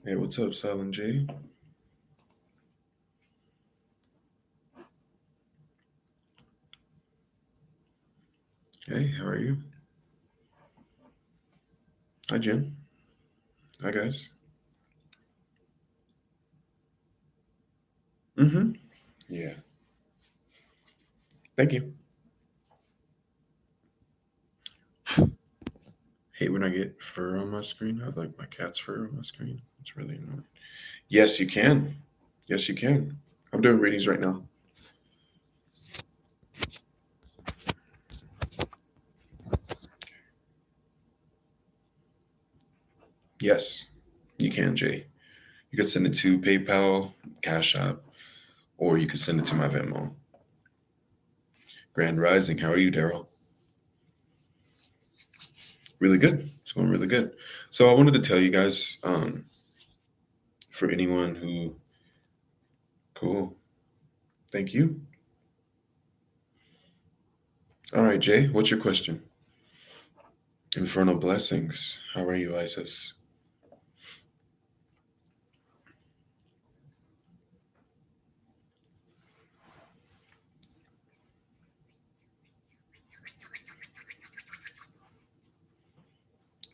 Hey, what's up, Silent J? Hey, how are you? Hi, Jen. Hi, guys. Mm-hmm. Yeah. Thank you. Hate when I get fur on my screen. I like my cat's fur on my screen. It's really annoying. Yes, you can. Yes, you can. I'm doing readings right now. Yes, you can, Jay. You can send it to PayPal, Cashapp, or you can send it to my Venmo. Grand Rising. How are you, Daryl? Really good. It's going really good. So I wanted to tell you guys, for anyone who, cool. Thank you. All right, Jay, what's your question? Infernal blessings. How are you, Isis?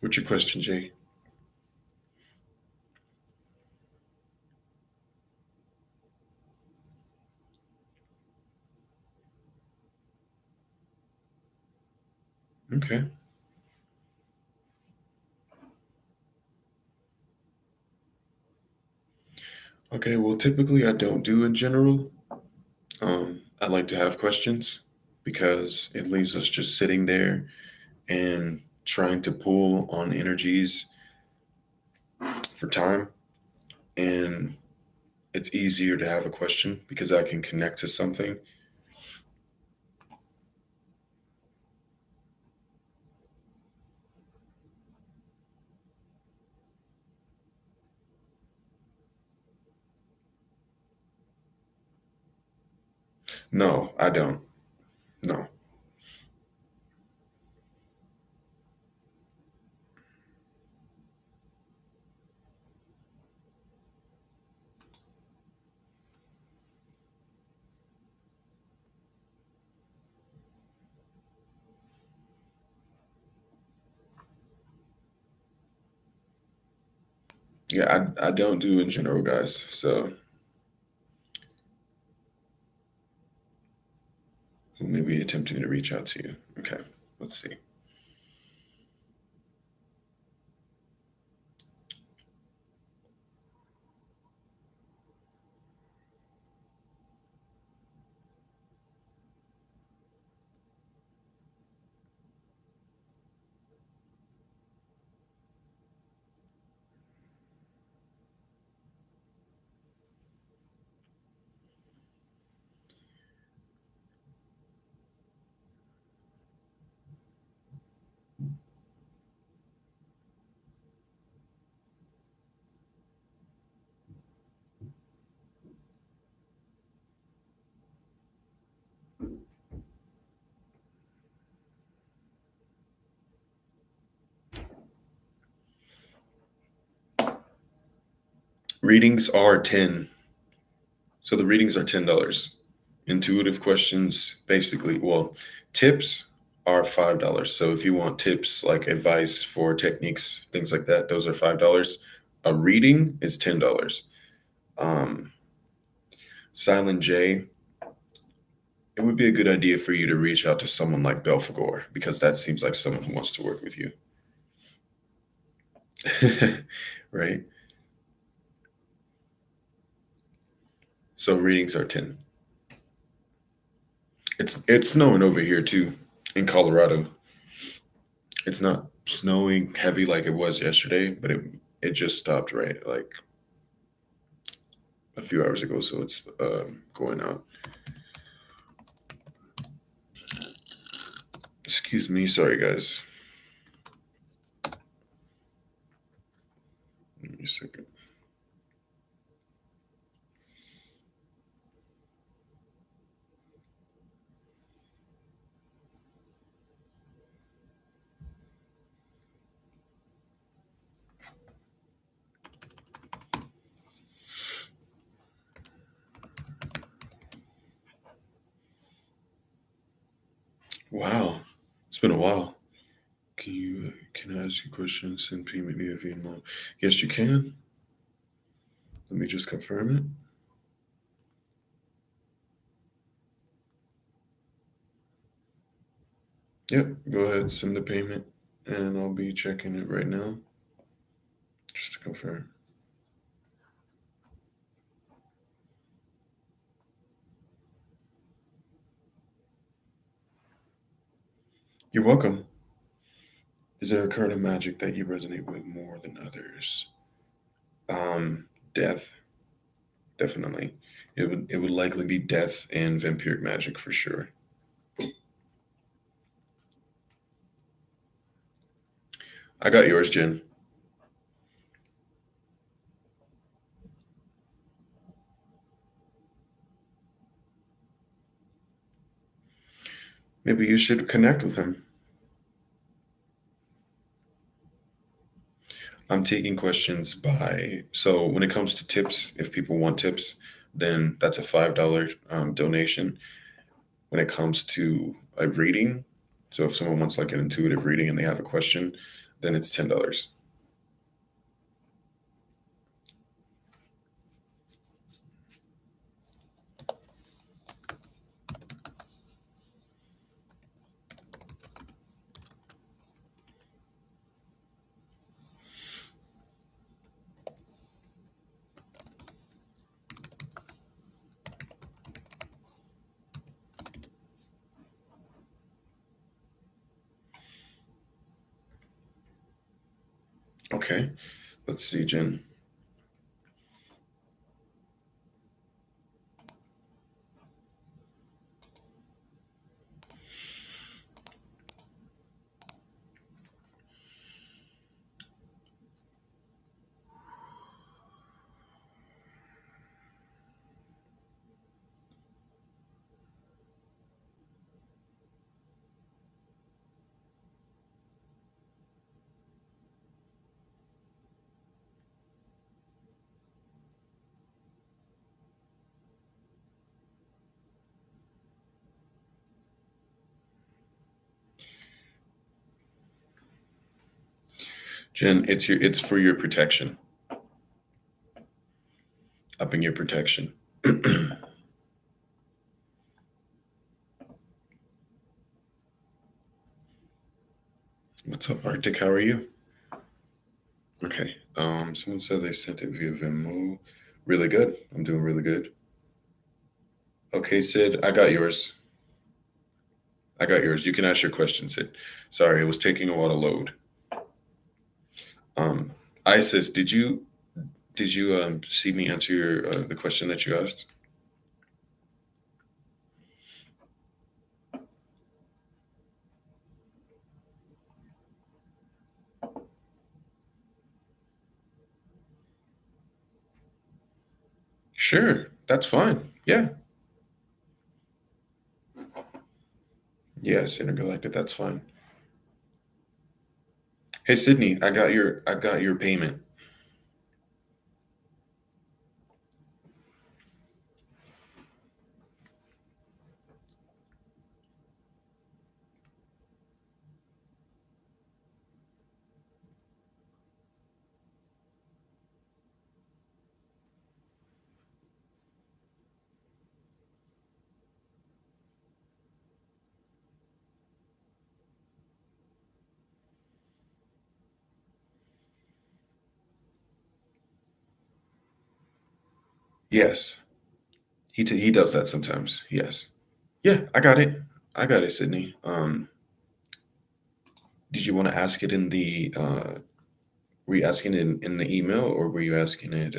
What's your question, Jay? Okay. Okay, well, typically I don't do in general. I like to have questions because it leaves us just sitting there and trying to pull on energies for time. And it's easier to have a question because I can connect to something. No, I don't. No. Yeah, I don't do in general, guys. So who may be attempting to reach out to you? Okay, let's see. Readings are 10. So the readings are $10. Intuitive questions, basically, well, tips are $5. So if you want tips like advice for techniques, things like that, those are $5. A reading is $10. Um, Silent J, it would be a good idea for you to reach out to someone like Belphegor because that seems like someone who wants to work with you. Right? So readings are 10. It's snowing over here too in Colorado. It's not snowing heavy like it was yesterday, but it just stopped right like a few hours ago, so it's going out. Excuse me, sorry guys. Give me a second. Wow, it's been a while. Can I ask you questions? Send payment via Venmo. Yes, you can. Let me just confirm it. Yep, go ahead, send the payment, and I'll be checking it right now just to confirm. You're welcome. Is there a current of magic that you resonate with more than others? Death, definitely. It would likely be death and vampiric magic for sure. I got yours, Jen. Maybe you should connect with him. I'm taking questions by, so when it comes to tips, if people want tips, then that's a $5 donation. When it comes to a reading, so if someone wants like an intuitive reading and they have a question, then it's $10. Okay, let's see, Jen. Jen, it's for your protection, upping your protection. What's up, Arctic? How are you? Okay. Someone said they sent it via Venmo. Really good. I'm doing really good. Okay, Sid, I got yours. I got yours. You can ask your question, Sid. Sorry, it was taking a while to load. Um, Isis, did you see me answer the question that you asked? Sure, that's fine. Yeah. Yes, intergalactic, that's fine. Hey Sydney, I got your payment. Yes. He does that sometimes. Yes. Yeah, I got it. I got it, Sydney. Did you want to ask it in the were you asking it in the email, or were you asking it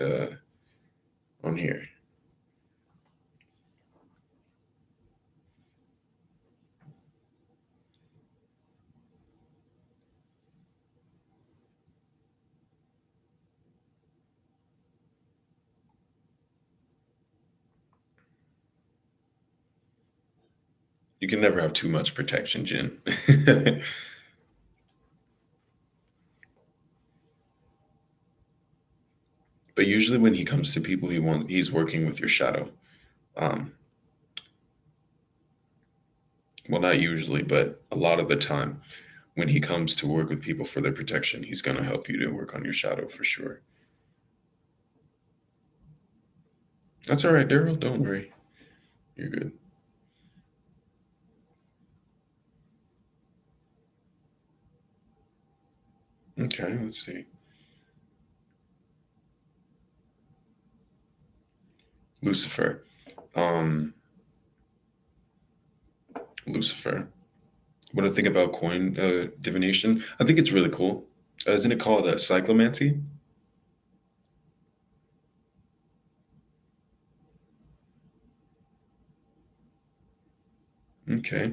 on here? You can never have too much protection, Jen. But usually when he comes to people, he's working with your shadow. Um, well, not usually, but a lot of the time, when he comes to work with people for their protection, he's gonna help you to work on your shadow for sure. That's all right, Daryl. Don't worry. You're good. Okay, let's see. Lucifer. Um, Lucifer. What I think about coin divination, I think it's really cool. Isn't it called cyclomancy? Okay.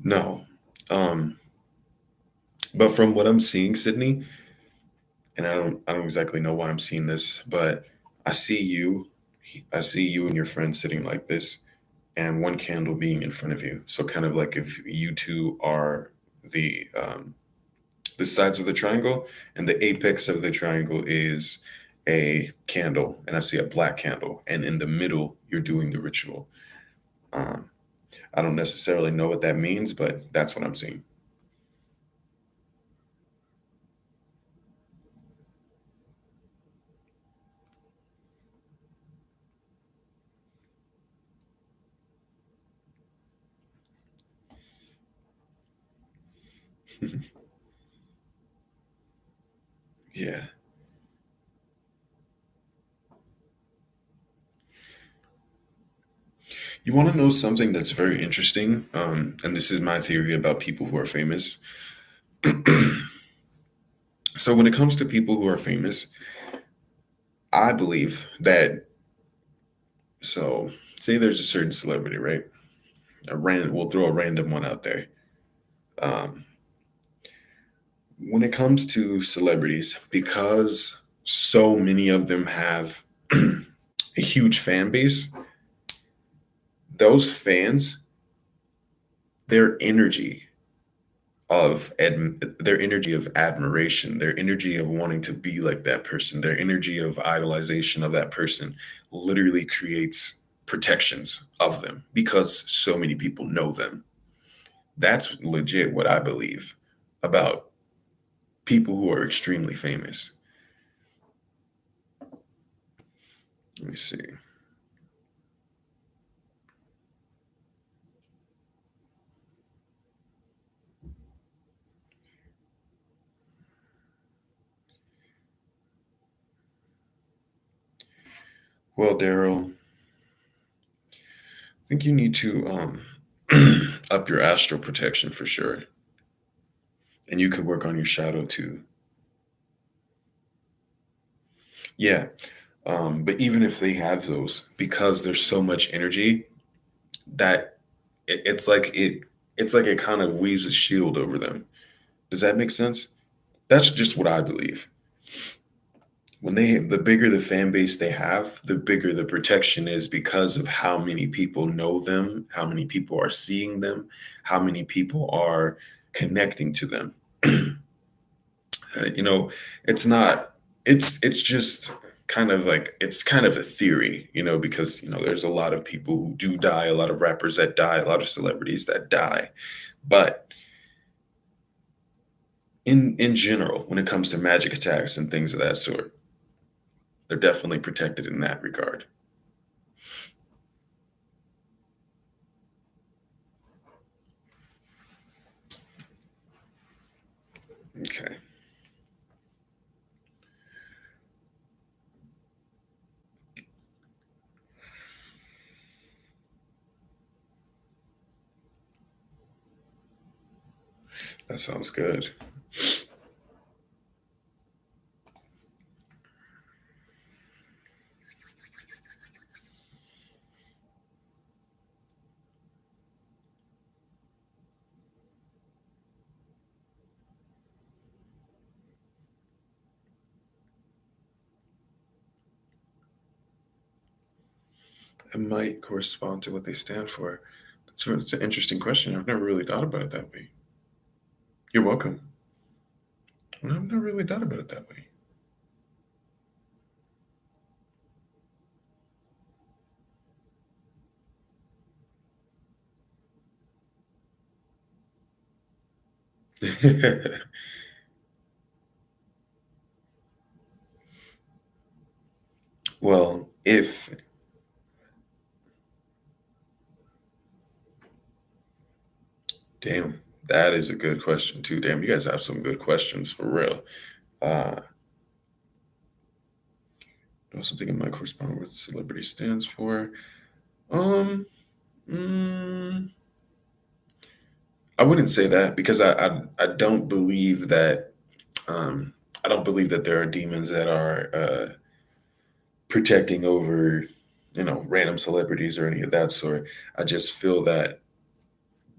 No. Um, but from what I'm seeing, Sydney, and I don't exactly know why I'm seeing this, but I see you, I see you and your friend sitting like this, and one candle being in front of you. So kind of like if you two are the sides of the triangle, and the apex of the triangle is a candle, and I see a black candle, and in the middle you're doing the ritual. Um, I don't necessarily know what that means, but that's what I'm seeing. Yeah. You want to know something that's very interesting? And this is my theory about people who are famous. So when it comes to people who are famous, I believe that, so say there's a certain celebrity, right? We'll throw a random one out there. Um, when it comes to celebrities, because so many of them have a huge fan base, those fans, their energy their energy of admiration, their energy of wanting to be like that person, their energy of idolization of that person literally creates protections of them because so many people know them. That's legit what I believe about people who are extremely famous. Let me see. Well, Daryl, I think you need to up your astral protection for sure. And you could work on your shadow too. Yeah. But even if they have those, because there's so much energy that it's like it kind of weaves a shield over them. Does that make sense? That's just what I believe. The bigger the fan base they have, the bigger the protection is because of how many people know them, how many people are seeing them, how many people are connecting to them. You know, it's not, it's just kind of like, it's kind of a theory, because, there's a lot of people who do die, a lot of rappers that die, a lot of celebrities that die. But in general, when it comes to magic attacks and things of that sort, they're definitely protected in that regard. Okay. That sounds good. It might correspond to what they stand for. It's an interesting question. I've never really thought about it that way. You're welcome. I've never really thought about it that way. Well, damn, that is a good question too. Damn, you guys have some good questions for real. Uh, I also think it might correspond with what celebrity stands for. Um, mm, I wouldn't say that because I don't believe that um, I don't believe that there are demons that are protecting over random celebrities or any of that sort. I just feel that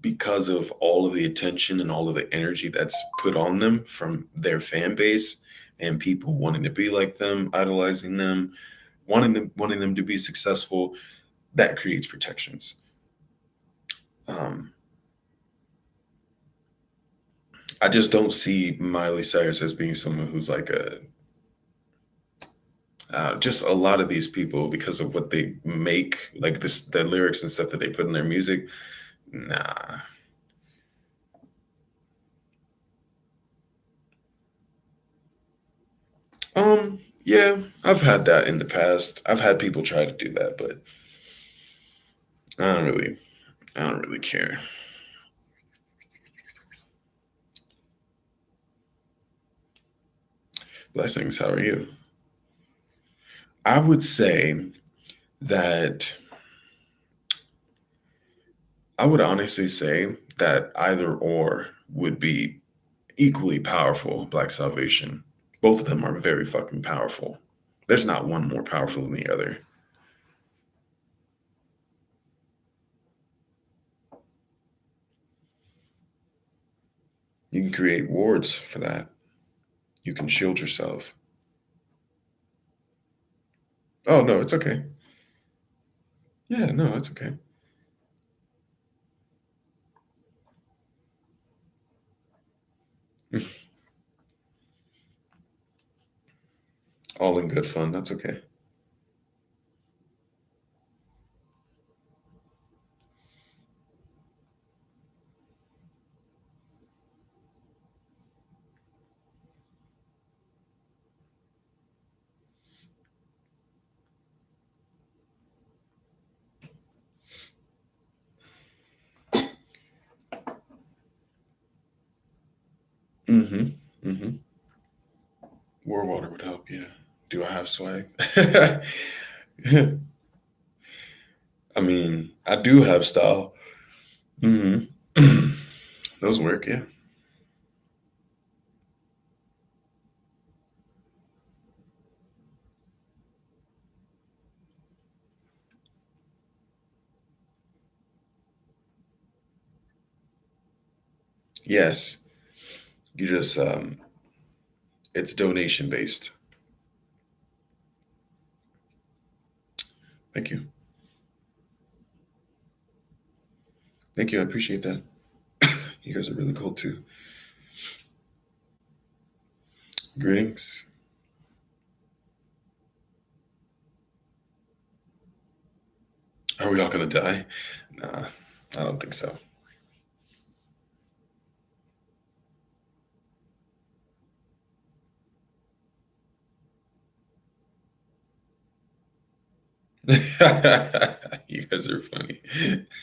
because of all of the attention and all of the energy that's put on them from their fan base and people wanting to be like them, idolizing them, wanting them to be successful, that creates protections. Um, I just don't see Miley Cyrus as being someone who's like a just a lot of these people because of what they make, like the lyrics and stuff that they put in their music. Nah. Yeah, I've had that in the past. I've had people try to do that, but I don't really, I don't really care. Blessings. How are you? I would say that I would honestly say that either or would be equally powerful. Black salvation. Both of them are very fucking powerful. There's not one more powerful than the other. You can create wards for that. You can shield yourself. Oh no, it's okay. Yeah, no, it's okay. All in good fun. That's okay. Mm-hmm. Mm-hmm. War water would help. Yeah. Do I have swag? I mean, I do have style. Mm-hmm. Those work. Yeah. Yes. You just it's donation based. Thank you. Thank you. I appreciate that. You guys are really cool too. Greetings. Are we all gonna die? Nah, I don't think so. You guys are funny.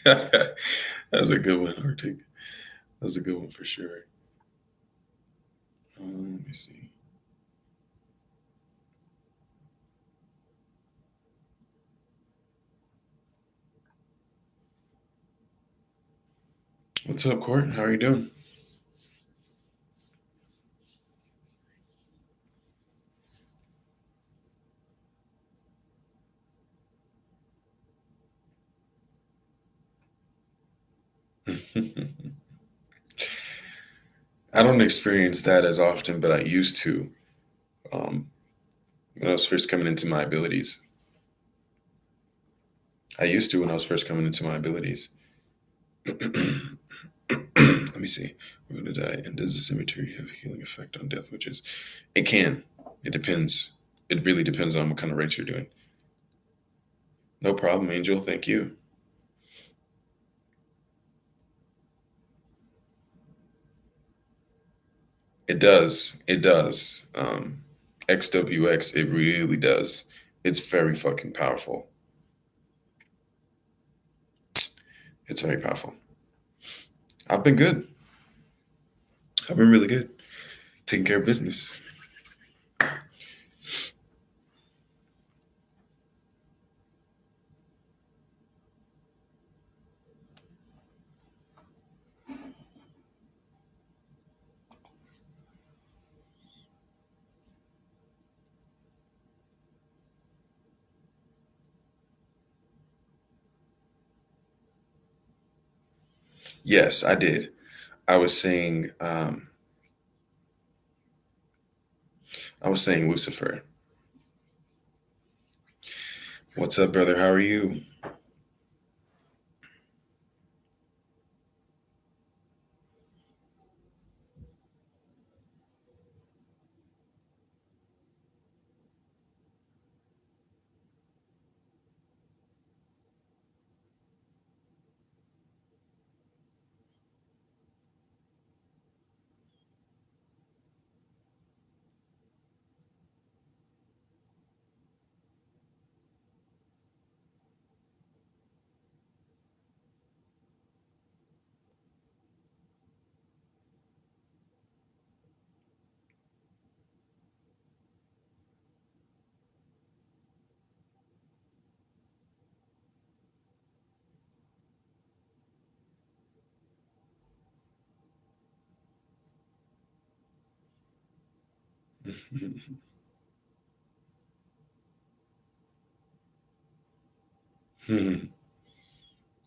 That was a good one, Arctic. That was a good one for sure. Let me see. What's up, Court? How are you doing? I don't experience that as often, but I used to um, when I was first coming into my abilities. I used to when I was first coming into my abilities. Let me see. We're gonna die. And does the cemetery have a healing effect on death witches? It can. It depends. It really depends on what kind of rates you're doing. No problem, Angel. Thank you. It does. It does. XWX, it really does. It's very fucking powerful. It's very powerful. I've been good. I've been really good. Taking care of business. Yes, I did. I was saying, Lucifer. What's up, brother? How are you?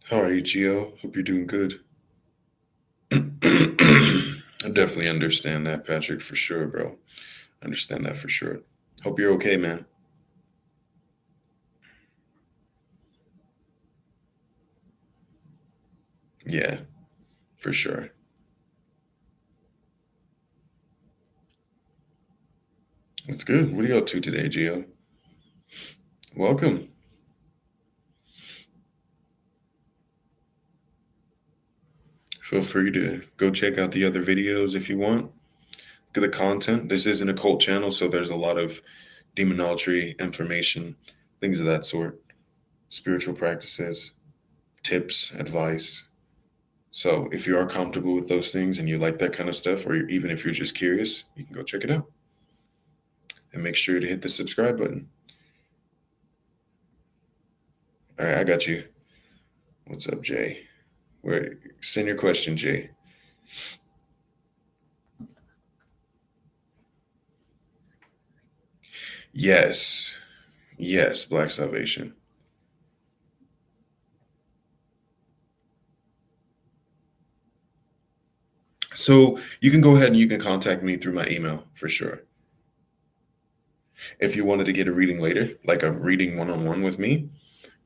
How are you, Gio? Hope you're doing good. I definitely understand that, Patrick, for sure, bro. I understand that for sure. Hope you're okay, man. Yeah, for sure. That's good. What are you up to today, Gio? Welcome. Feel free to go check out the other videos if you want. Look at the content. This isn't a cult channel, so there's a lot of demonology information, things of that sort, spiritual practices, tips, advice. So if you are comfortable with those things and you like that kind of stuff, or even if you're just curious, you can go check it out. And make sure to hit the subscribe button. All right, I got you. What's up, Jay? Where send your question, Jay. Yes. Yes, Black Salvation. So you can go ahead and you can contact me through my email for sure. If you wanted to get a reading later, like a reading one-on-one with me,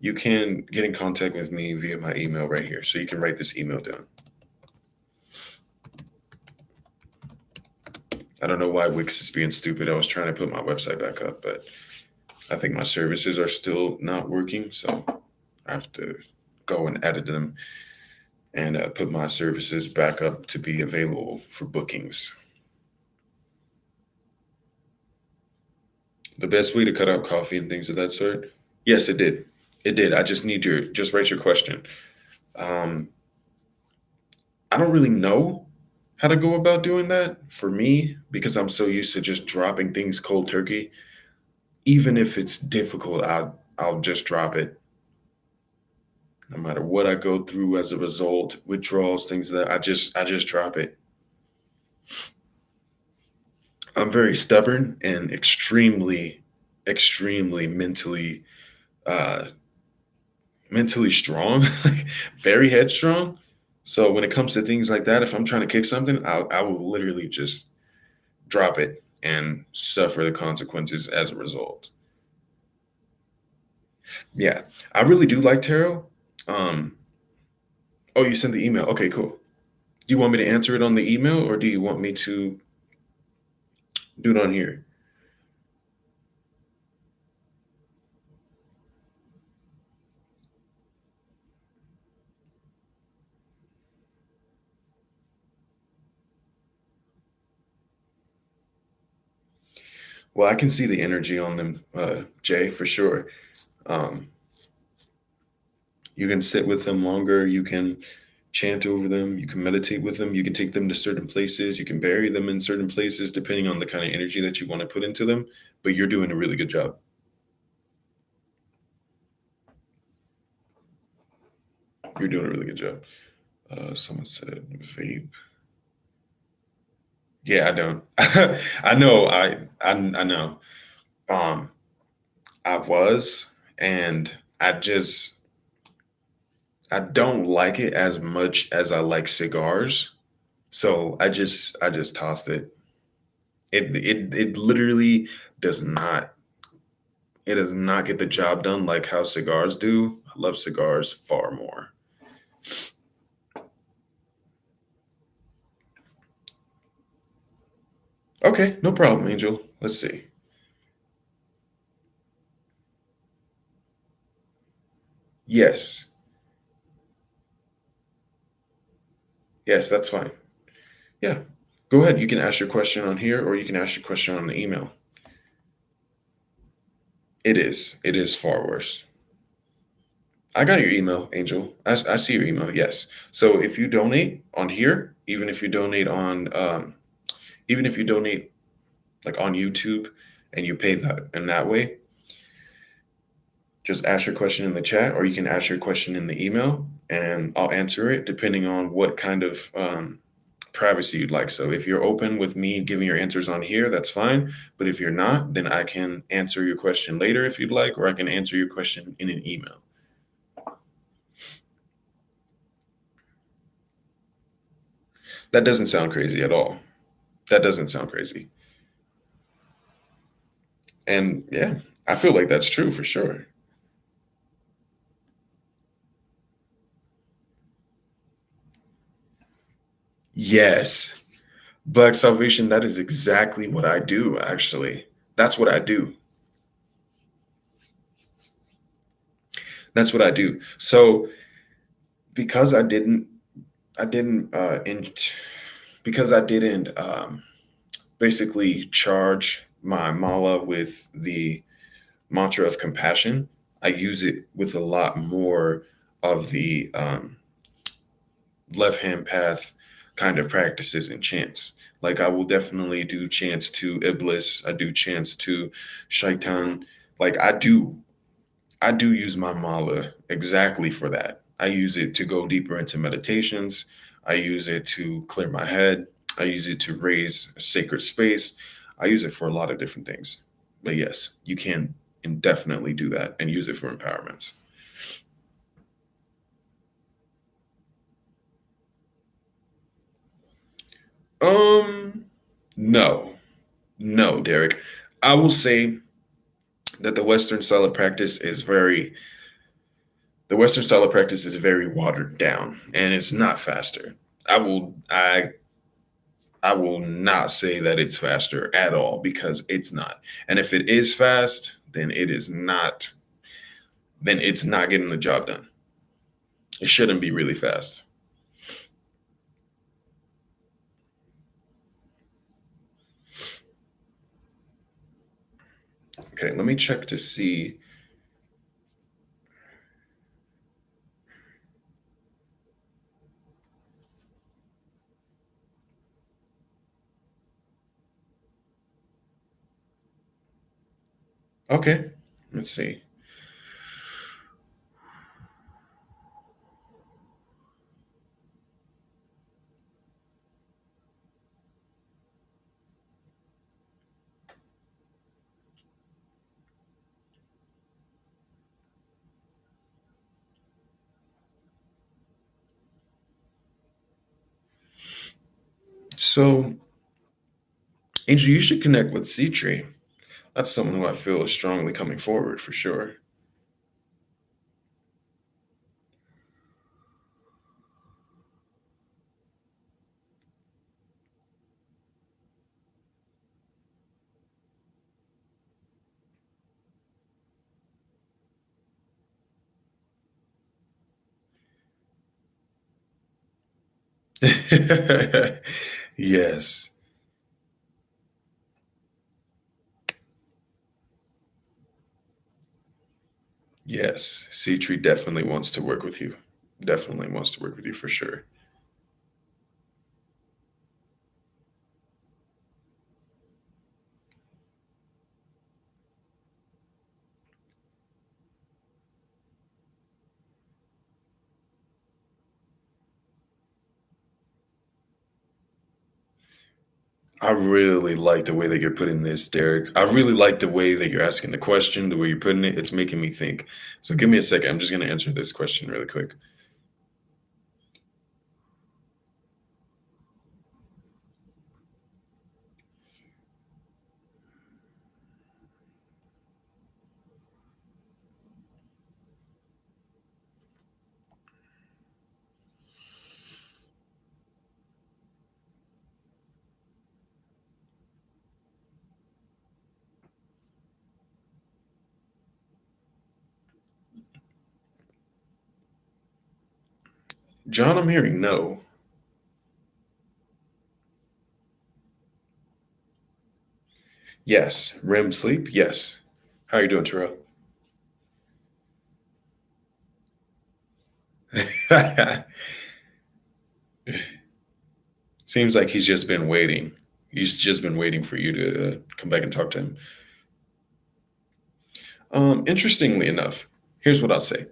you can get in contact with me via my email right here. So you can write this email down. I don't know why Wix is being stupid. I was trying to put my website back up, but I think my services are still not working. So I have to go and edit them and put my services back up to be available for bookings. The best way to cut out coffee and things of that sort? Yes, it did. It did. I just need your, just write your question. Um, I don't really know how to go about doing that for me because I'm so used to just dropping things cold turkey. Even if it's difficult, I'll just drop it. No matter what I go through as a result, withdrawals, things that I just drop it. I'm very stubborn and extremely uh mentally strong, like very headstrong. So when it comes to things like that, if I'm trying to kick something, I will literally just drop it and suffer the consequences as a result. Yeah, I really do like tarot. Um, oh, you sent the email. Okay, cool. Do you want me to answer it on the email or do you want me to do it on here? Well, I can see the energy on them, Jay, for sure. Um, you can sit with them longer. You can chant over them. You can meditate with them. You can take them to certain places. You can bury them in certain places, depending on the kind of energy that you want to put into them. But you're doing a really good job. You're doing a really good job. Someone said vape. Yeah, I don't. I know. I know. Um, I was, and I don't like it as much as I like cigars. So I just tossed it. It literally does not it does not get the job done like how cigars do. I love cigars far more. Okay, no problem, Angel. Let's see. Yes. Yes, that's fine. Yeah. Go ahead. You can ask your question on here or you can ask your question on the email. It is. It is far worse. I got your email, Angel. I see your email. Yes. So if you donate on here, even if you donate like on YouTube and you pay that in that way, just ask your question in the chat or you can ask your question in the email and I'll answer it depending on what kind of privacy you'd like. So if you're open with me giving your answers on here, that's fine. But if you're not, then I can answer your question later if you'd like, or I can answer your question in an email. That doesn't sound crazy at all. That doesn't sound crazy. And yeah, I feel like that's true for sure. Yes. Black Salvation, that is exactly what I do, actually. That's what I do. That's what I do. So because I didn't because I didn't basically charge my mala with the mantra of compassion, I use it with a lot more of the left hand path kind of practices and chants. Like I will definitely do chants to Iblis. I do chants to Shaitan. Like I do use my mala exactly for that. I use it to go deeper into meditations. I use it to clear my head. I use it to raise a sacred space. I use it for a lot of different things. But yes, you can indefinitely do that and use it for empowerments. Um, no, no, Derek. I will say that the Western style of practice is very watered down and it's not faster. I I will not say that it's faster at all because it's not. And if it is fast, then it's not getting the job done. It shouldn't be really fast. Okay, let me check to see. Okay, let's see. So, Angel, you should connect with C-Tree. That's someone who I feel is strongly coming forward for sure. Yes, yes. C-Tree definitely wants to work with you. Definitely wants to work with you for sure. I really like the way that you're putting this, Derek. I really like the way that you're asking the question, the way you're putting it. It's making me think. So give me a second. I'm just going to answer this question really quick. John, I'm hearing no. Yes. REM sleep? Yes. How are you doing, Terrell? Seems like he's just been waiting. He's just been waiting for you to come back and talk to him. Interestingly enough, here's what I'll say.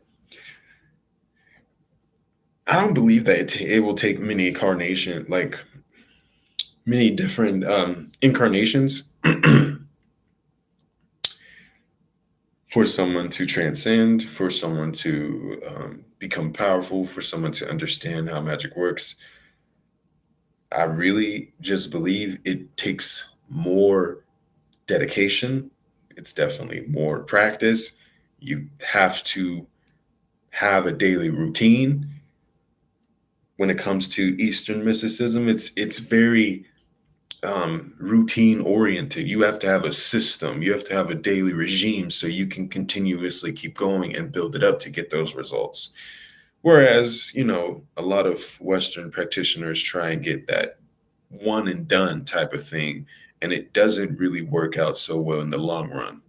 I don't believe that it will take many different incarnations for someone to transcend, for someone to become powerful, for someone to understand how magic works. I really just believe it takes more dedication. It's definitely more practice. You have to have a daily routine. When it comes to Eastern mysticism, it's very routine oriented. You have to have a system. You have to have a daily regime so you can continuously keep going and build it up to get those results. Whereas, a lot of Western practitioners try and get that one and done type of thing, and it doesn't really work out so well in the long run.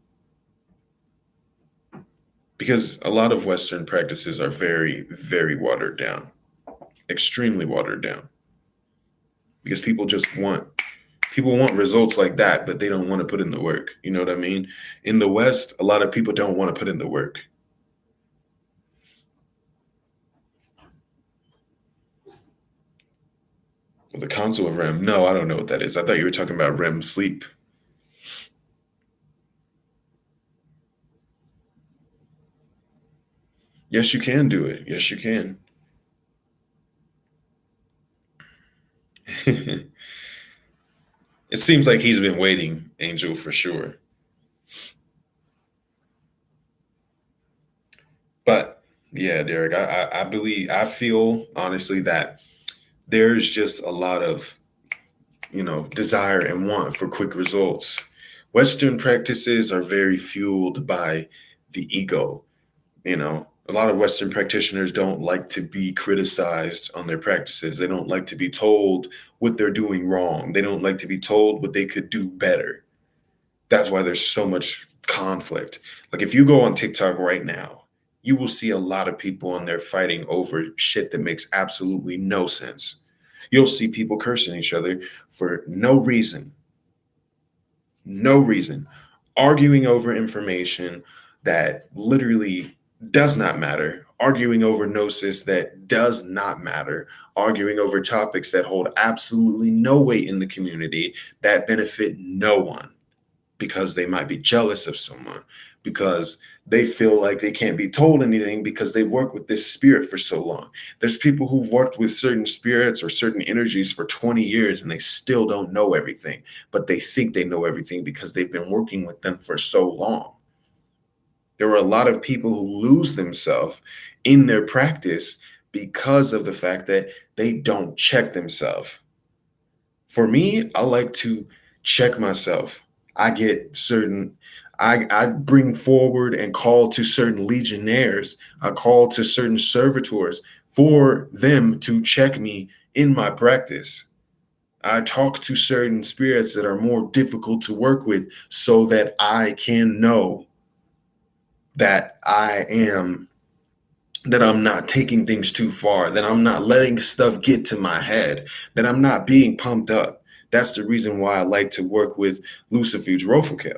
Because a lot of Western practices are very, very watered down, extremely watered down. Because people want results like that, but they don't want to put in the work. You know what I mean? In the West, a lot of people don't want to put in the work. Well, the Council of REM, no, I don't know what that is. I thought you were talking about REM sleep. Yes, you can do it. Yes, you can. It seems like he's been waiting, Angel, for sure. But yeah, Derek, I feel honestly that there's just a lot of desire and want for quick results. Western practices are very fueled by the ego. A lot of Western practitioners don't like to be criticized on their practices. They don't like to be told what they're doing wrong. They don't like to be told what they could do better. That's why there's so much conflict. Like if you go on TikTok right now, you will see a lot of people on there fighting over shit that makes absolutely no sense. You'll see people cursing each other for no reason, no reason, arguing over information that literally does not matter, arguing over gnosis that does not matter, arguing over topics that hold absolutely no weight in the community that benefit no one because they might be jealous of someone, because they feel like they can't be told anything because they work with this spirit for so long. There's people who've worked with certain spirits or certain energies for 20 years and they still don't know everything, but they think they know everything because they've been working with them for so long. There are a lot of people who lose themselves in their practice because of the fact that they don't check themselves. For me, I like to check myself. I get certain, I bring forward and call to certain legionnaires, I call to certain servitors for them to check me in my practice. I talk to certain spirits that are more difficult to work with so that I can know that that I'm not taking things too far, that I'm not letting stuff get to my head, that I'm not being pumped up. That's the reason why I like to work with Lucifuge Rofokel.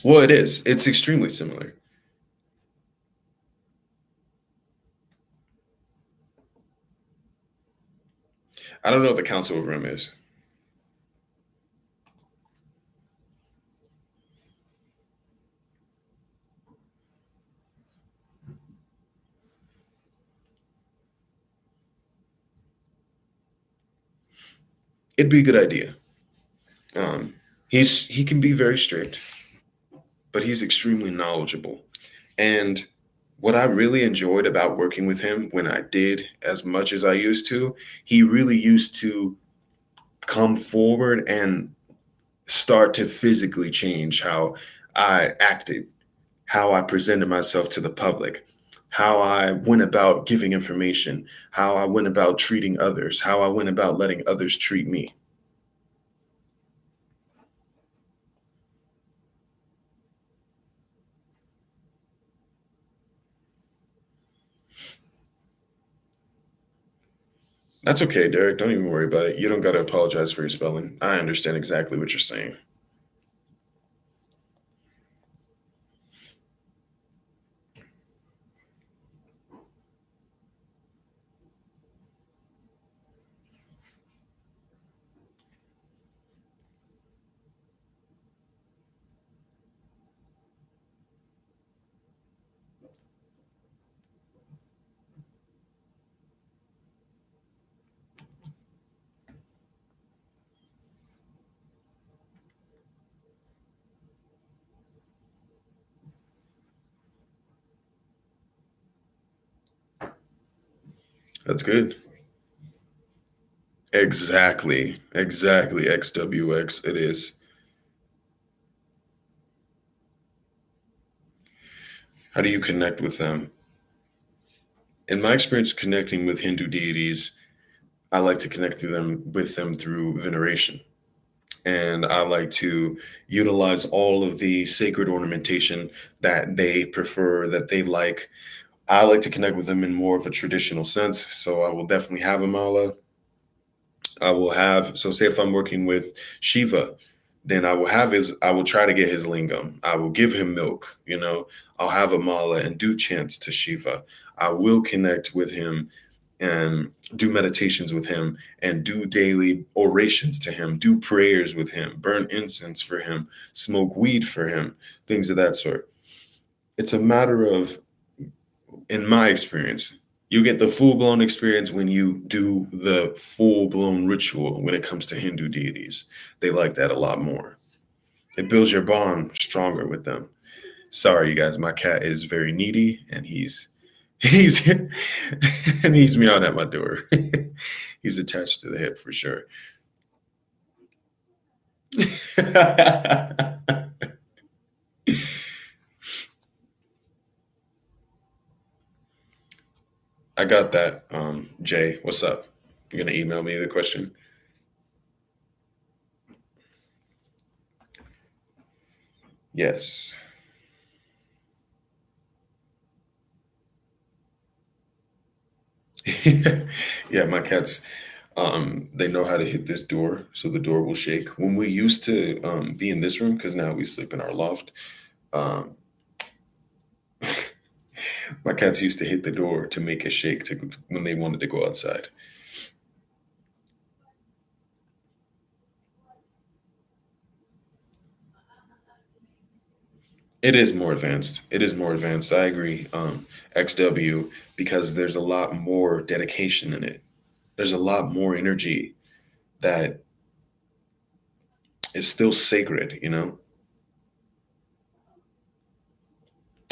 Well, it is. It's extremely similar. I don't know what the Council of Rim is. It'd be a good idea. He can be very strict, but he's extremely knowledgeable. And what I really enjoyed about working with him when I did as much as I used to, he really used to come forward and start to physically change how I acted, how I presented myself to the public, how I went about giving information, how I went about treating others, how I went about letting others treat me. That's okay, Derek. Don't even worry about it. You don't got to apologize for your spelling. I understand exactly what you're saying. That's good. Exactly. Exactly. XWX. It is. How do you connect with them? In my experience connecting with Hindu deities, I like to connect to them with them through veneration. And I like to utilize all of the sacred ornamentation that they prefer, that they like. I like to connect with them in more of a traditional sense. So I will definitely have a mala. I will have, so say if I'm working with Shiva, then I will try to get his lingam. I will give him milk, I'll have a mala and do chants to Shiva. I will connect with him and do meditations with him and do daily orations to him, do prayers with him, burn incense for him, smoke weed for him, things of that sort. It's a matter of, in my experience, you get the full blown experience when you do the full blown ritual when it comes to Hindu deities. They like that a lot more. It builds your bond stronger with them. Sorry, you guys. My cat is very needy, and he's and he's meowing at my door. He's attached to the hip for sure. I got that. Jay, what's up? You gonna email me the question? Yes. Yeah, my cats, they know how to hit this door, so the door will shake. When we used to be in this room, because now we sleep in our loft, um, my cats used to hit the door to make it shake when they wanted to go outside. It is more advanced. It is more advanced. I agree. XW, because there's a lot more dedication in it. There's a lot more energy that is still sacred, you know?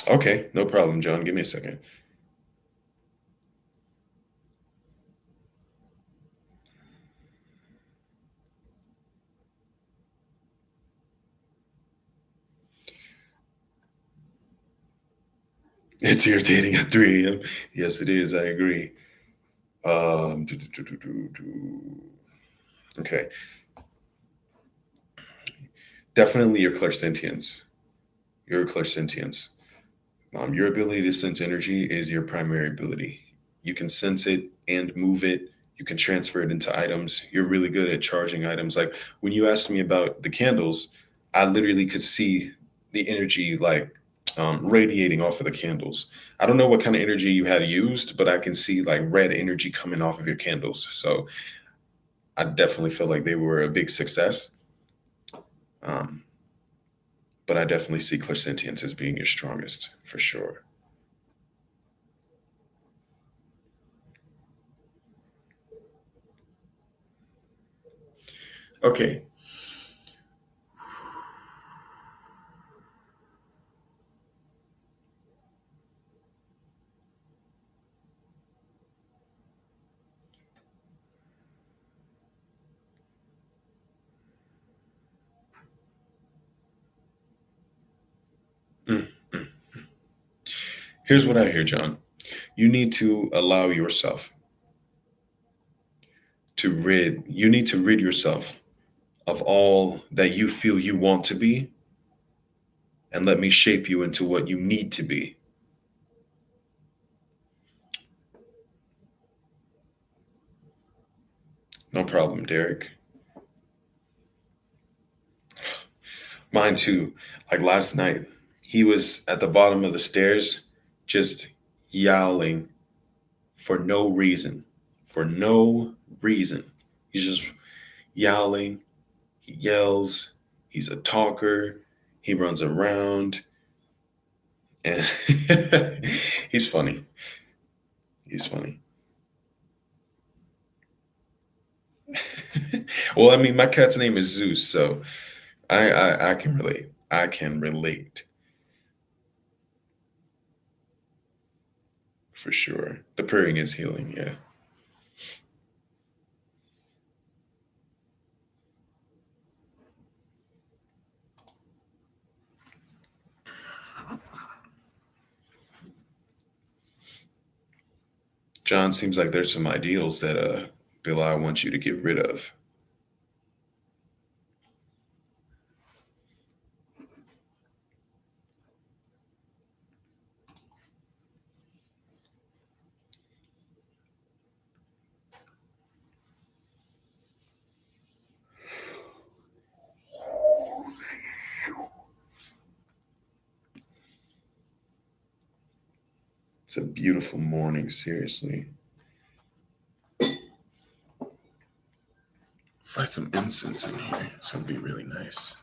Okay, no problem, John. Give me a second. It's irritating at 3 a.m. Yes, it is. I agree. Do, do, do, do, do, do. Okay. Definitely your clairsentience. Your clairsentience. Your ability to sense energy is your primary ability. You can sense it and move it. You can transfer it into items. You're really good at charging items. Like when you asked me about the candles, I literally could see the energy like radiating off of the candles. I don't know what kind of energy you had used, but I can see like red energy coming off of your candles. So I definitely feel like they were a big success. Um, but I definitely see clairsentience as being your strongest for sure. Okay. Mm, mm. Here's what I hear, John. You need to allow yourself you need to rid yourself of all that you feel you want to be and let me shape you into what you need to be. No problem, Derek. Mine too. Like last night, he was at the bottom of the stairs just yowling for no reason. For no reason. He's just yowling. He yells. He's a talker. He runs around. And he's funny. He's funny. Well, I mean, my cat's name is Zeus, so I can relate. I can relate for sure. The purring is healing. Yeah. John, seems like there's some ideals that Bill I want you to get rid of. It's a beautiful morning, seriously. It's like some incense in here. It's gonna be really nice.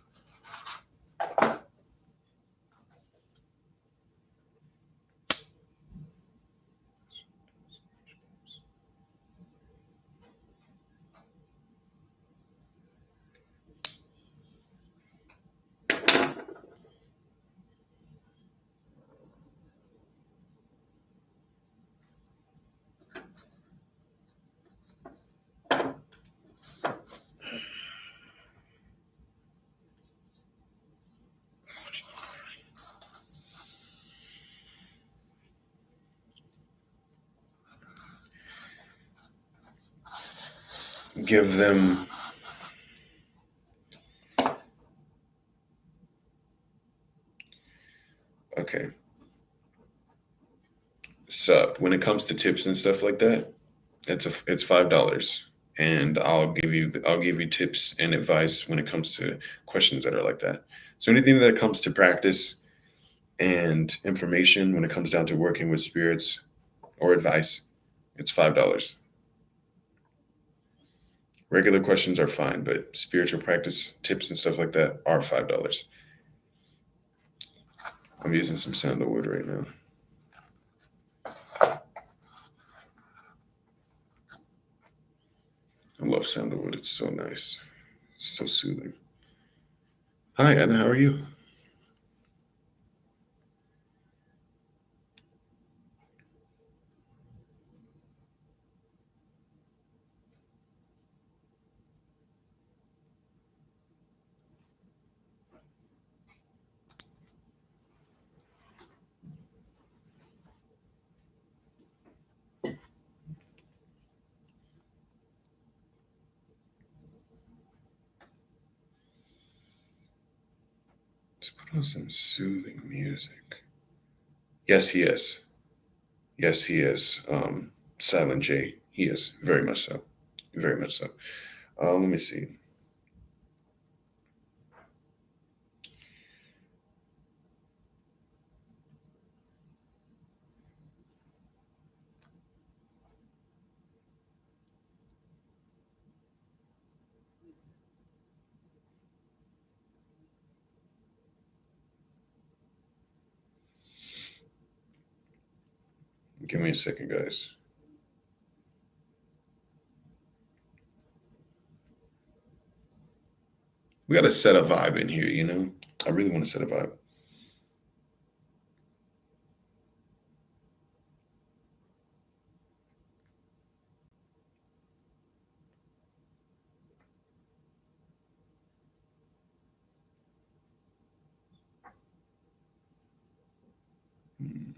give them okay. So when it comes to tips and stuff like that, it's $5, and I'll give you tips and advice when it comes to questions that are like that. So anything that comes to practice and information when it comes down to working with spirits or advice, it's $5. Regular questions are fine, but spiritual practice tips and stuff like that are $5. I'm using some sandalwood right now. I love sandalwood. It's so nice. It's so soothing. Hi, Anna. How are you? Let's put on some soothing music. Yes, he is. Yes, he is. Silent J. He is very much so. Very much so. Let me see. Give me a second, guys. We got to set a vibe in here, you know? I really want to set a vibe. Hmm.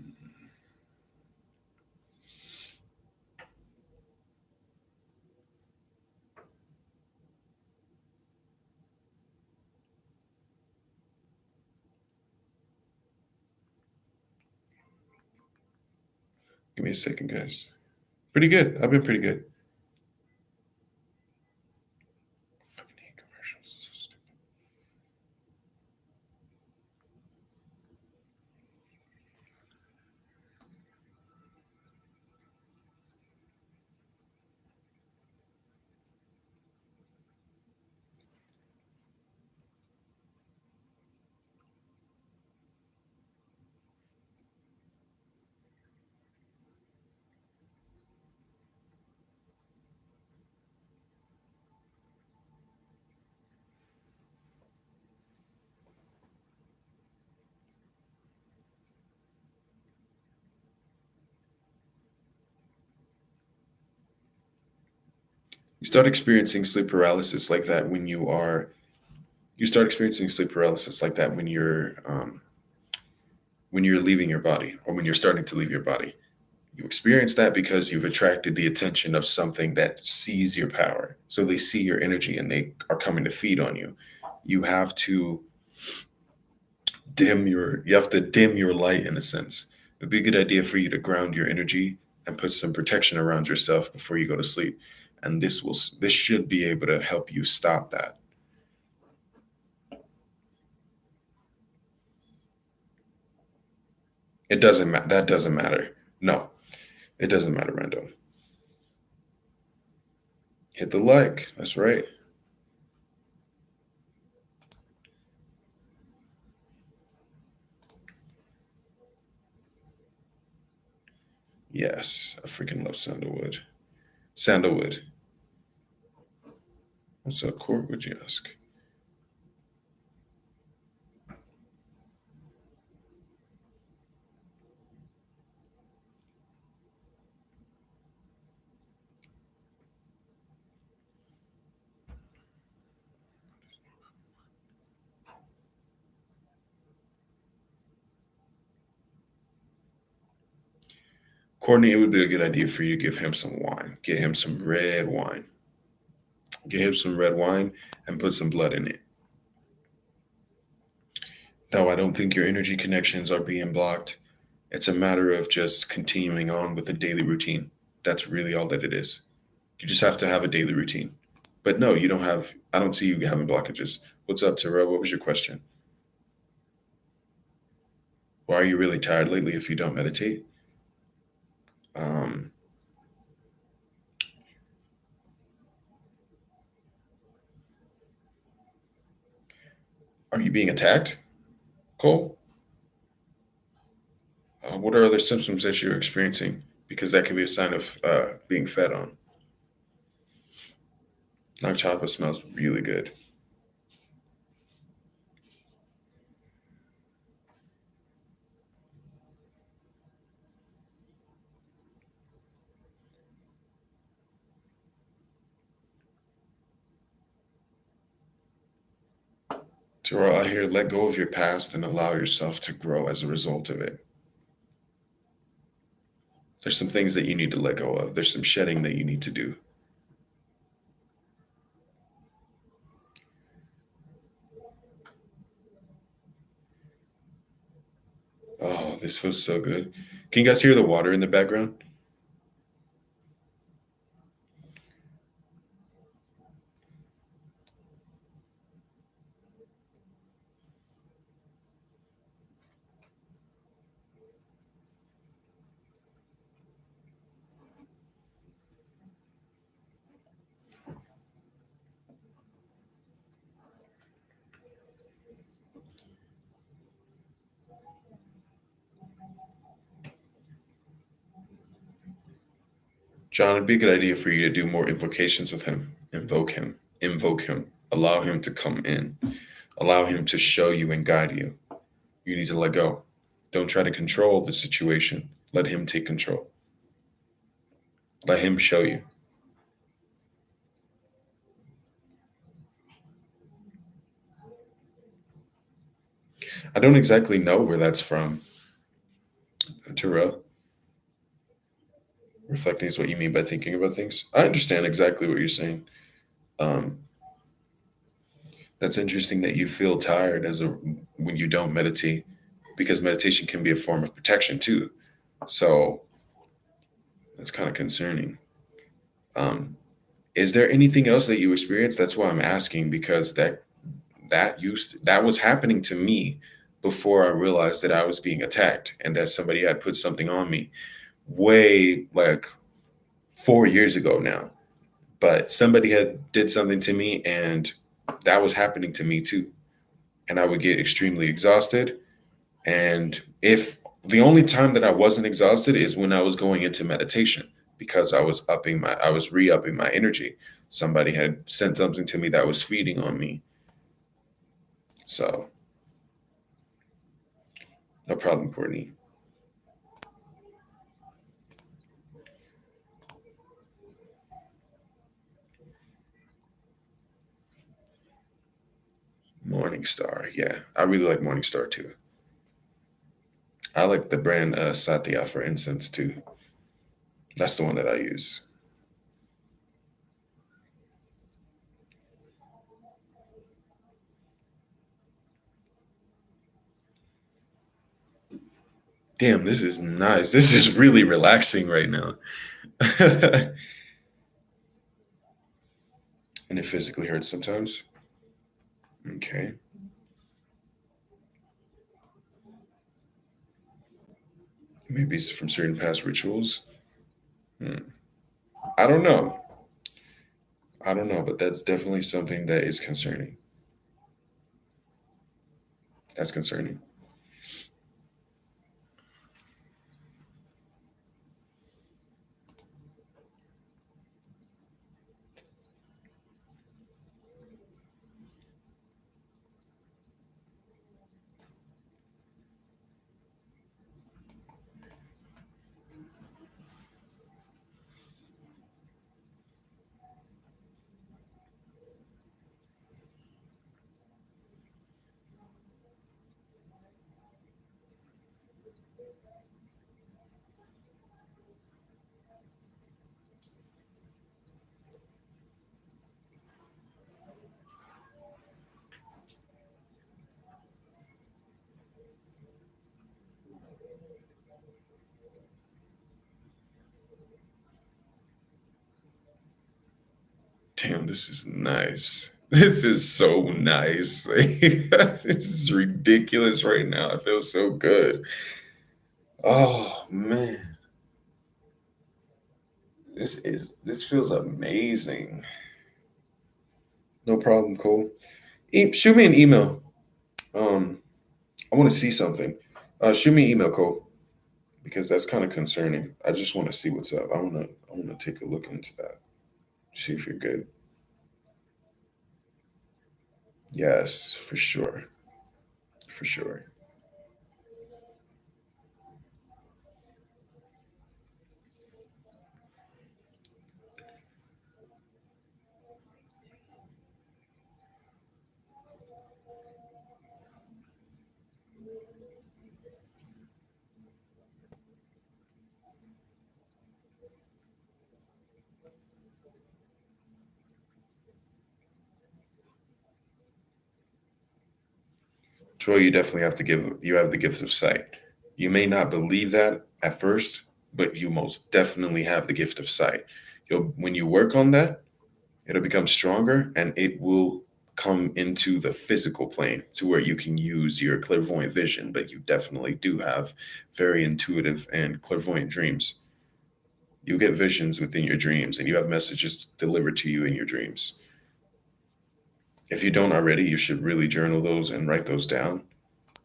Give me a second, guys. Pretty good. I've been pretty good. Fucking hate commercials. So stupid. You start experiencing sleep paralysis like that when you start experiencing sleep paralysis like that when you're leaving your body or when you're starting to leave your body. You experience that because you've attracted the attention of something that sees your power. So they see your energy and they are coming to feed on you. You have to you have to dim your light in a sense. It'd be a good idea for you to ground your energy and put some protection around yourself before you go to sleep. And this should be able to help you stop that. It doesn't matter. That doesn't matter. No, it doesn't matter, Random. Hit the like. That's right. Yes, I freaking love sandalwood. Sandalwood. What's up, Court? Would you ask? Courtney, it would be a good idea for you to give him some wine. Get him some red wine. Get him some red wine and put some blood in it. No, I don't think your energy connections are being blocked. It's a matter of just continuing on with the daily routine. That's really all that it is. You just have to have a daily routine. But no, you don't have, I don't see you having blockages. What's up, Terrell? What was your question? Why are you really tired lately if you don't meditate? Um, are you being attacked, Cole? What are other symptoms that you're experiencing? Because that could be a sign of being fed on. Knock chocolate smells really good. Terrell, I hear let go of your past and allow yourself to grow as a result of it. There's some things that you need to let go of. There's some shedding that you need to do. Oh, this feels so good. Can you guys hear the water in the background? John, it'd be a good idea for you to do more invocations with him. Invoke him. Invoke him. Allow him to come in. Allow him to show you and guide you. You need to let go. Don't try to control the situation. Let him take control. Let him show you. I don't exactly know where that's from, Terrell. Reflecting is what you mean by thinking about things. I understand exactly what you're saying. Um, that's interesting that you feel tired when you don't meditate, because meditation can be a form of protection too. So that's kind of concerning. Um, is there anything else that you experienced? That's why I'm asking, because that was happening to me before I realized that I was being attacked and that somebody had put something on me way like 4 years ago now. But somebody had did something to me, and that was happening to me too. And I would get extremely exhausted. And if the only time that I wasn't exhausted is when I was going into meditation, because I was re-upping my energy. Somebody had sent something to me that was feeding on me. So no problem, Courtney. Morningstar. Yeah, I really like Morningstar too. I like the brand Satya for incense too. That's the one that I use. Damn, this is nice. This is really relaxing right now. And it physically hurts sometimes. Okay. Maybe it's from certain past rituals. Hmm. I don't know. I don't know, but that's definitely something that is concerning. That's concerning. Damn, this is nice. This is so nice. This is ridiculous right now. I feel so good. Oh man, this feels amazing. No problem, Cole. Shoot me an email. Um, I want to see something. Shoot me an email, Cole, because that's kind of concerning. I just want to see what's up. I wanna take a look into that. See if you're good. Yes, for sure. For sure. Troy, you definitely you have the gift of sight. You may not believe that at first, but you most definitely have the gift of sight. When you work on that, it'll become stronger and it will come into the physical plane to where you can use your clairvoyant vision, but you definitely do have very intuitive and clairvoyant dreams. You get visions within your dreams and you have messages delivered to you in your dreams. If you don't already, you should really journal those and write those down.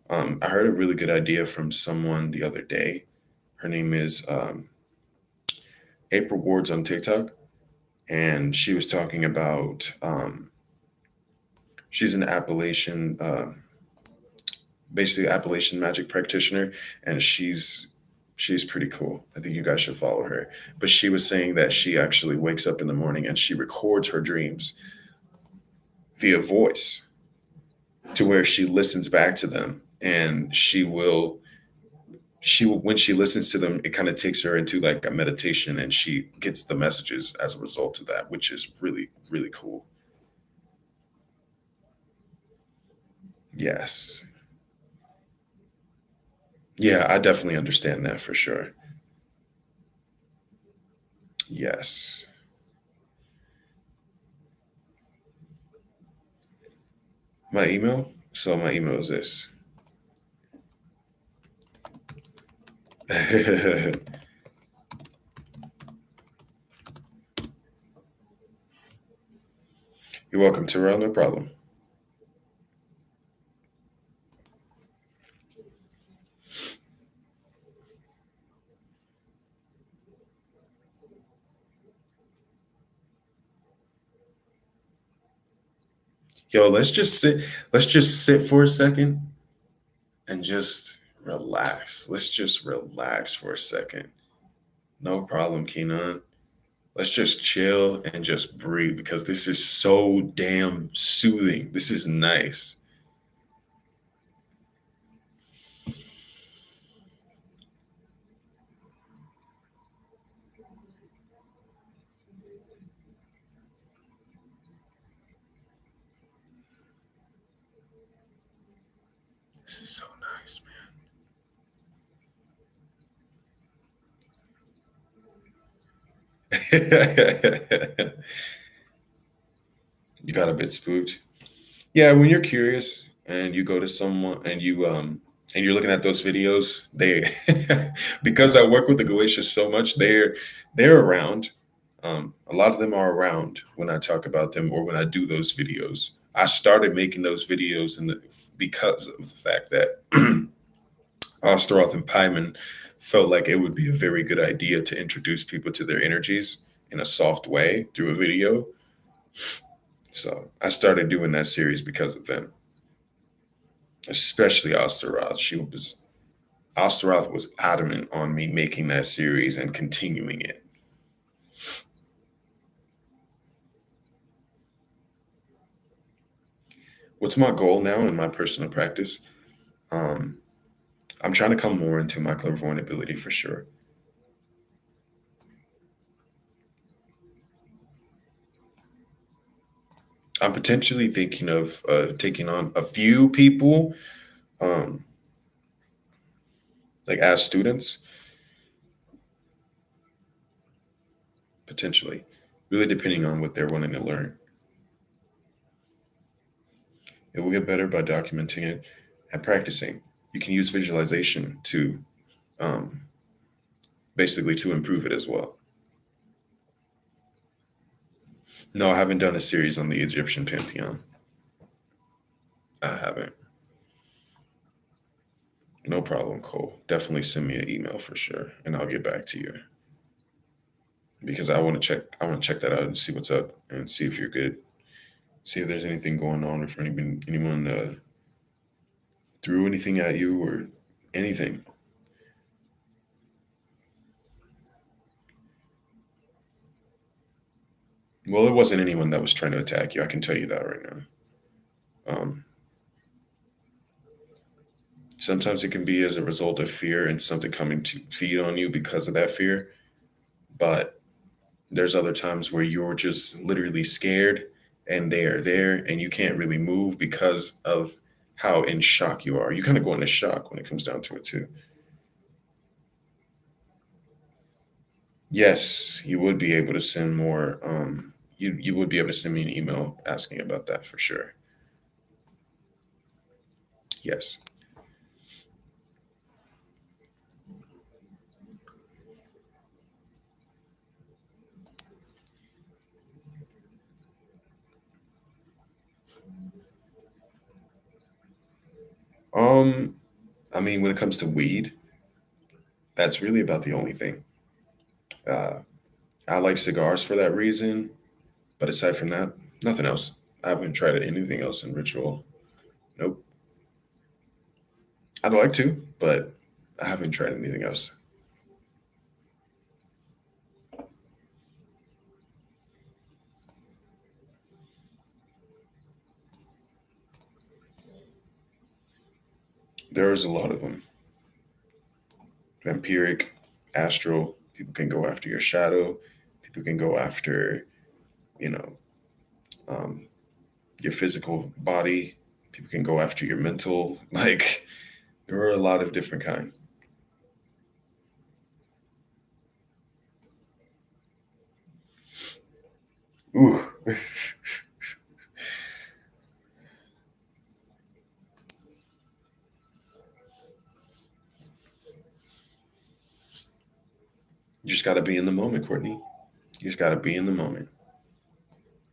I heard a really good idea from someone the other day. Her name is April Ward's on TikTok, and she was talking about she's an Appalachian, basically Appalachian magic practitioner, and she's pretty cool. I think you guys should follow her. But she was saying that she actually wakes up in the morning and she records her dreams via voice to where she listens back to them, and when she listens to them, it kind of takes her into like a meditation and she gets the messages as a result of that, which is really really cool. Yes. Yeah, I definitely understand that for sure. Yes. My email, so my email is this. You're welcome, Terrell. No problem. Yo, let's just sit for a second and just relax. Let's just relax for a second. No problem, Keenan. Let's just chill and just breathe because this is so damn soothing. This is nice. This is so nice, man. You got a bit spooked. Yeah, when you're curious and you go to someone and you're looking at those videos, they because I work with the Galatians so much, they're around. A lot of them are around when I talk about them or when I do those videos. I started making those videos because of the fact that Osteroth and Pyman felt like it would be a very good idea to introduce people to their energies in a soft way through a video. So I started doing that series because of them, especially Osteroth. Osteroth was adamant on me making that series and continuing it. What's my goal now in my personal practice? Um, I'm trying to come more into my clairvoyant ability for sure. I'm potentially thinking of taking on a few people, um, like as students, potentially. really depending on what they're wanting to learn. It will get better by documenting it and practicing. You can use visualization to um, basically to improve it as well. No, I haven't done a series on the Egyptian pantheon. I haven't. No problem, Cole. Definitely send me an email for sure, and I'll get back to you because I want to check. I want to check that out and see what's up and see if you're good. See if there's anything going on, if anyone threw anything at you or anything. Well, it wasn't anyone that was trying to attack you. I can tell you that right now. Um, Sometimes it can be as a result of fear and something coming to feed on you because of that fear. But there's other times where you're just literally scared and they are there and you can't really move because of how in shock you are. You kind of go into shock when it comes down to it too. Yes, you would be able to send more. You would be able to send me an email asking about that for sure. Yes. Um, I mean, when it comes to weed, that's really about the only thing. Uh, I like cigars for that reason, but aside from that, nothing else. I haven't tried anything else in ritual. Nope. I'd like to, but I haven't tried anything else. There's a lot of them. Vampiric, astral. People can go after your shadow. People can go after, you know, um, your physical body. People can go after your mental. Like there are a lot of different kind. Ooh, you just got to be in the moment, Courtney. You just got to be in the moment.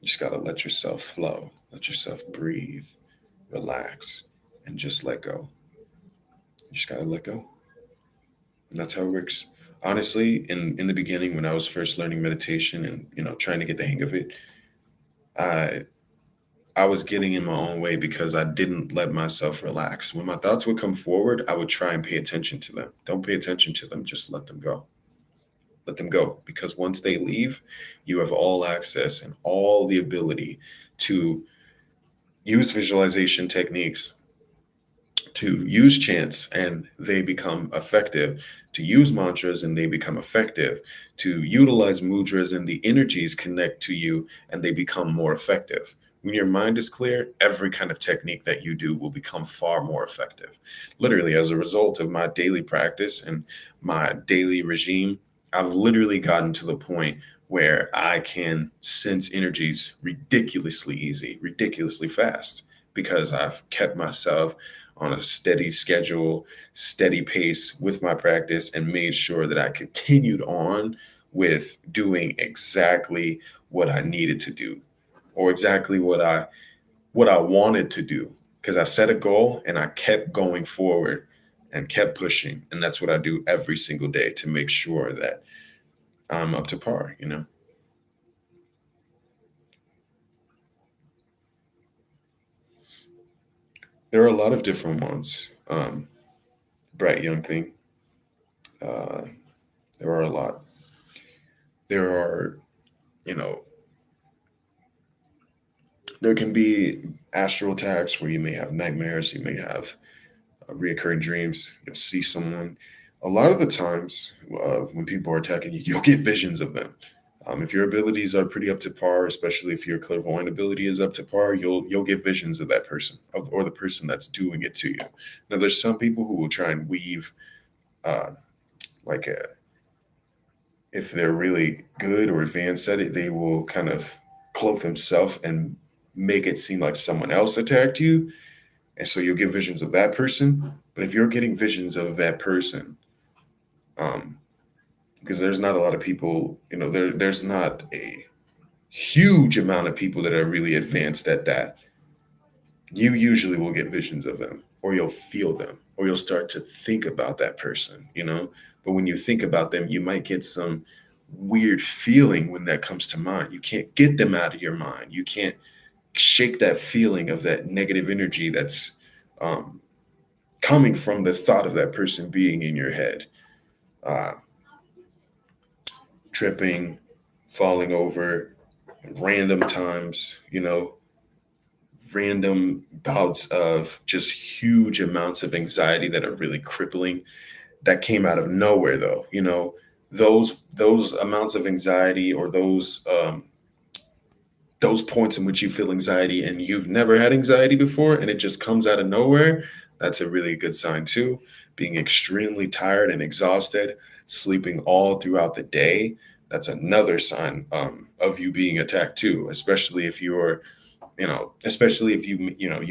You just got to let yourself flow, let yourself breathe, relax, and just let go. You just got to let go. And that's how it works. Honestly, in the beginning, when I was first learning meditation and trying to get the hang of it, I I was getting in my own way because I didn't let myself relax. When my thoughts would come forward, I would try and pay attention to them. Don't pay attention to them, just let them go. Let them go. Because once they leave, you have all access and all the ability to use visualization techniques, to use chants and they become effective, to use mantras and they become effective, to utilize mudras and the energies connect to you and they become more effective. When your mind is clear, every kind of technique that you do will become far more effective. Literally, as a result of my daily practice and my daily regime, I've literally gotten to the point where I can sense energies ridiculously easy, ridiculously fast, because I've kept myself on a steady schedule, steady pace with my practice, and made sure that I continued on with doing exactly what I needed to do or exactly what I wanted to do because I set a goal and I kept going forward and kept pushing, and that's what I do every single day to make sure that I'm up to par. There are a lot of different ones. Bright Young Thing. Uh, there are a lot. There are, you know, there can be astral attacks where you may have nightmares, you may have reoccurring dreams, you'll see someone. A lot of the times, when people are attacking you, you'll get visions of them. If your abilities are pretty up to par, especially if your clairvoyant ability is up to par, you'll get visions of that person or the person that's doing it to you. Now, there's some people who will try and weave uh, like if they're really good or advanced at it, they will kind of cloak themselves and make it seem like someone else attacked you. And so you'll get visions of that person. But if you're getting visions of that person, um, because there's not a lot of people, there's not a huge amount of people that are really advanced at that, you usually will get visions of them, or you'll feel them, or you'll start to think about that person. But when you think about them, you might get some weird feeling when that comes to mind. You can't get them out of your mind. You can't shake that feeling of that negative energy that's um, coming from the thought of that person being in your head. Uh, Tripping, falling over, random times, random bouts of just huge amounts of anxiety that are really crippling, that came out of nowhere though. Those amounts of anxiety, or those points in which you feel anxiety and you've never had anxiety before and it just comes out of nowhere, that's a really good sign too. Being extremely tired and exhausted, sleeping all throughout the day, that's another sign of you being attacked too, especially if you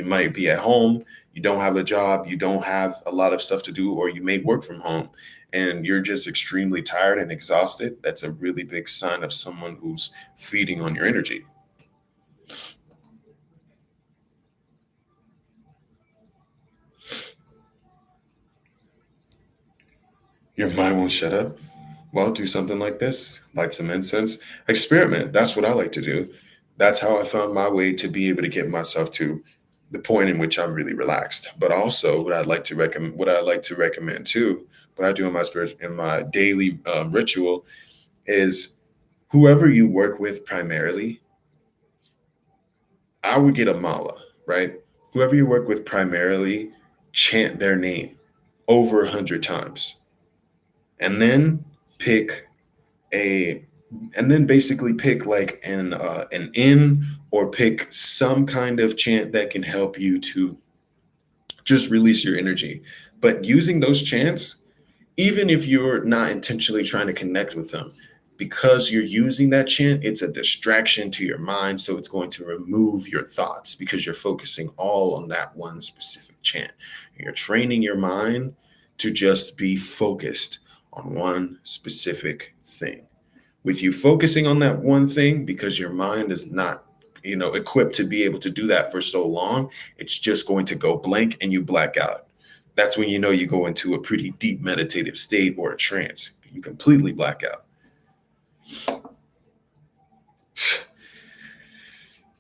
might be at home, you don't have a job, you don't have a lot of stuff to do, or you may work from home and you're just extremely tired and exhausted. That's a really big sign of someone who's feeding on your energy. Your mind won't shut up. Well, do something like this, light some incense, experiment. That's what I like to do. That's how I found my way to be able to get myself to the point in which I'm really relaxed. But also, what I like to recommend too, what I do in my daily ritual is, whoever you work with primarily, I would get a mala, right? Whoever you work with primarily, chant their name over 100 times, and then pick a and then basically pick like an in, or pick some kind of chant that can help you to just release your energy. But using those chants, even if you're not intentionally trying to connect with them, because you're using that chant, it's a distraction to your mind, so it's going to remove your thoughts because you're focusing all on that one specific chant. You're training your mind to just be focused on one specific thing. With you focusing on that one thing, because your mind is not equipped to be able to do that for so long, it's just going to go blank and you black out. That's when you go into a pretty deep meditative state or a trance. You completely black out.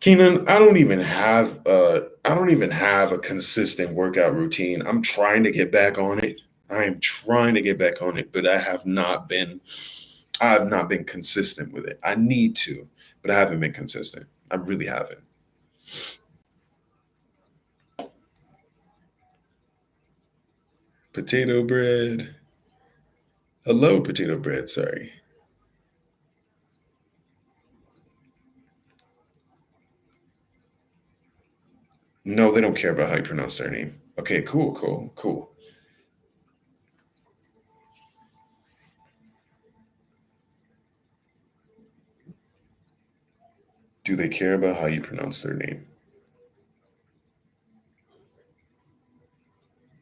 Keenan, I don't even have a consistent workout routine. I'm trying to get back on it. I am trying to get back on it, but I have not been consistent with it. I need to, but I haven't been consistent. I really haven't. Potato bread. Hello, potato bread. Sorry. No, they don't care about how you pronounce their name. Okay, cool, cool, cool. Do they care about how you pronounce their name?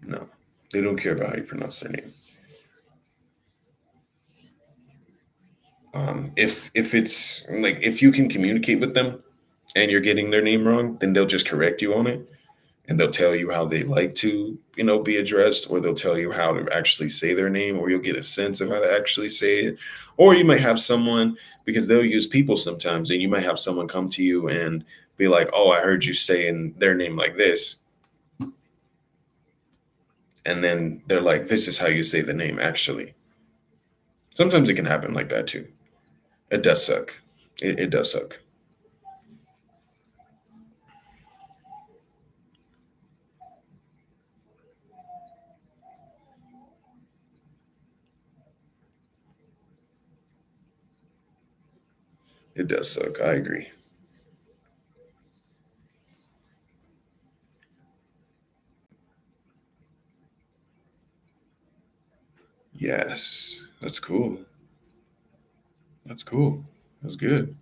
No, they don't care about how you pronounce their name. If it's like, if you can communicate with them and you're getting their name wrong, then they'll just correct you on it, and they'll tell you how they like to, be addressed, or they'll tell you how to actually say their name, or you'll get a sense of how to actually say it. Or you might have someone, because they'll use people sometimes, and you might have someone come to you and be like, "Oh, I heard you saying their name like this," and then they're like, "This is how you say the name actually." Sometimes it can happen like that too. It does suck. It does suck. It does suck. I agree. Yes, that's cool. That's cool. That's good.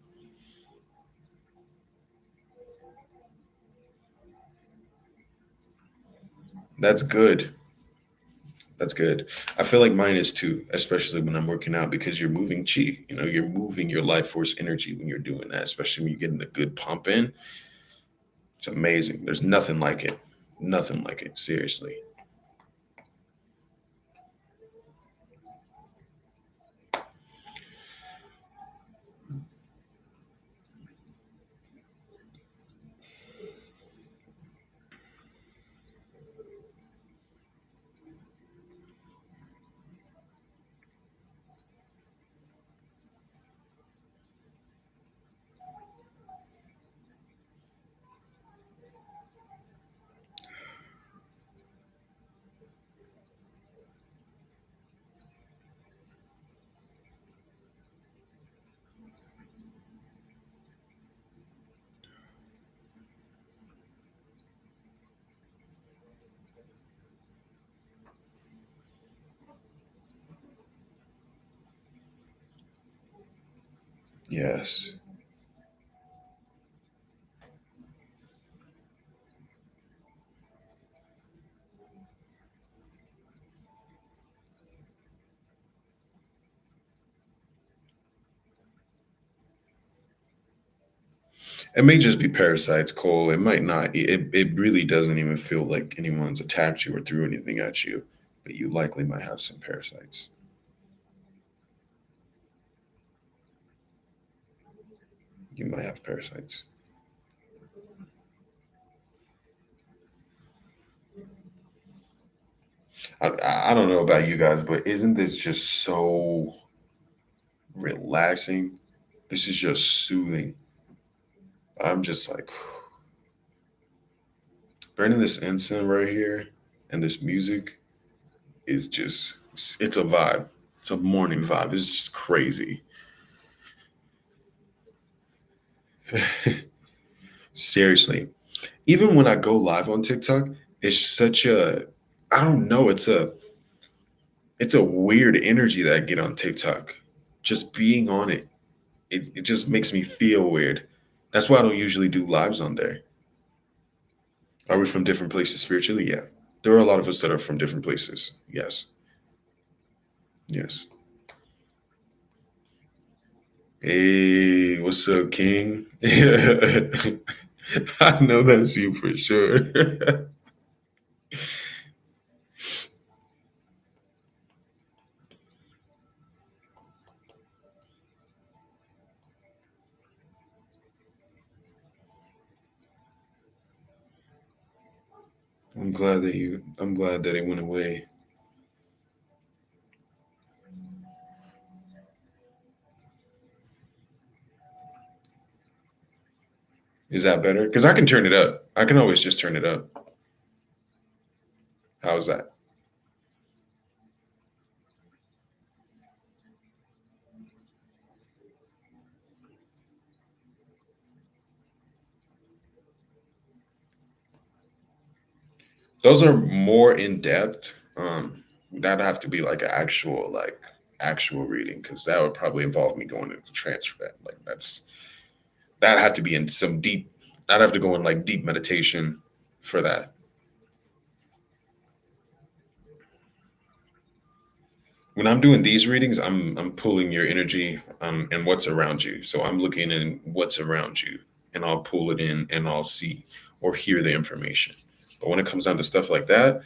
That's good. That's good. I feel like mine is too, especially when I'm working out because you're moving chi. You know, you're moving your life force energy when you're doing that, especially when you're getting a good pump in. It's amazing. There's nothing like it. Nothing like it. Seriously. Yes. It may just be parasites, Cole. It might not. It really doesn't even feel like anyone's attacked you or threw anything at you, but you likely might have some parasites. You might have parasites. I don't know about you guys, but isn't this just so relaxing? This is just soothing. I'm just like burning this incense right here and this music is just, it's a vibe. It's a morning vibe. It's just crazy. Seriously. Even when I go live on TikTok, it's such a, I don't know, it's a weird energy that I get on TikTok. Just being on it, it just makes me feel weird. That's why I don't usually do lives on there. Are we from different places spiritually? Yeah. There are a lot of us that are from different places. Yes. Yes. Hey, what's up, King? I know that's you for sure. I'm glad that it went away. Is that better? Because I can turn it up. I can always just turn it up. How's that? Those are more in depth. That'd have to be like an actual reading because that would probably involve me going into trance for that. Like that'd have to be in some deep. I'd have to go in like deep meditation for that. When I'm doing these readings, I'm pulling your energy and what's around you. So I'm looking in what's around you, and I'll pull it in and I'll see or hear the information. But when it comes down to stuff like that,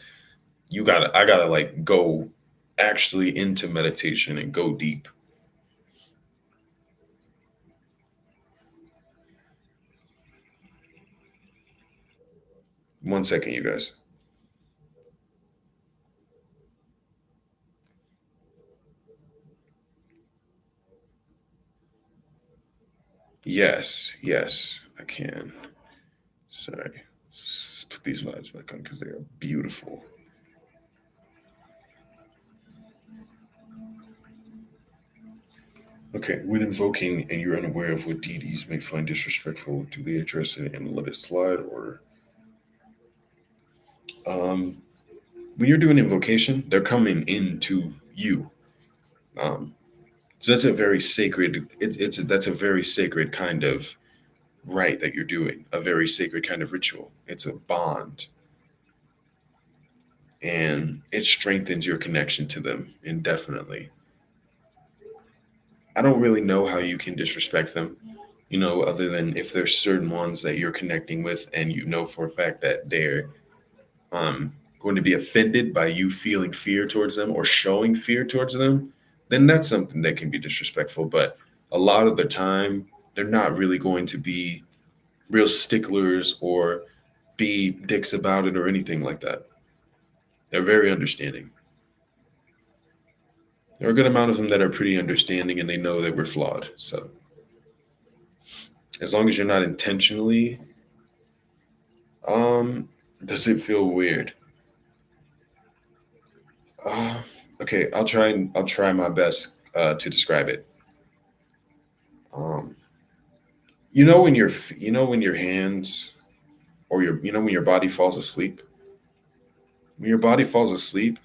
I gotta like go actually into meditation and go deep. 1 second, you guys. Yes, yes, I can. Sorry. Put these vibes back on because they are beautiful. Okay, when invoking and you're unaware of what deities may find disrespectful, do they address it and let it slide, or um, when you're doing invocation, they're coming into you. Um, So that's a very sacred. That's a very sacred kind of rite that you're doing. A very sacred kind of ritual. It's a bond, and it strengthens your connection to them indefinitely. I don't really know how you can disrespect them, other than if there's certain ones that you're connecting with and you know for a fact that they're going to be offended by you feeling fear towards them or showing fear towards them, then that's something that can be disrespectful. But a lot of the time, they're not really going to be real sticklers or be dicks about it or anything like that. They're very understanding. There are a good amount of them that are pretty understanding and they know that we're flawed. So as long as you're not intentionally, um, does it feel weird? Uh, okay, I'll try my best to describe it. Um, when your hands or when your body falls asleep. When your body falls asleep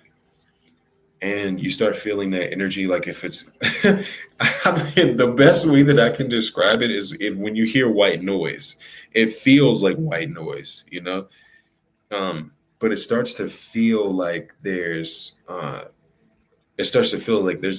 and you start feeling that energy, like if it's, I mean, the best way that I can describe it is if when you hear white noise, it feels like white noise. But it starts to feel like there's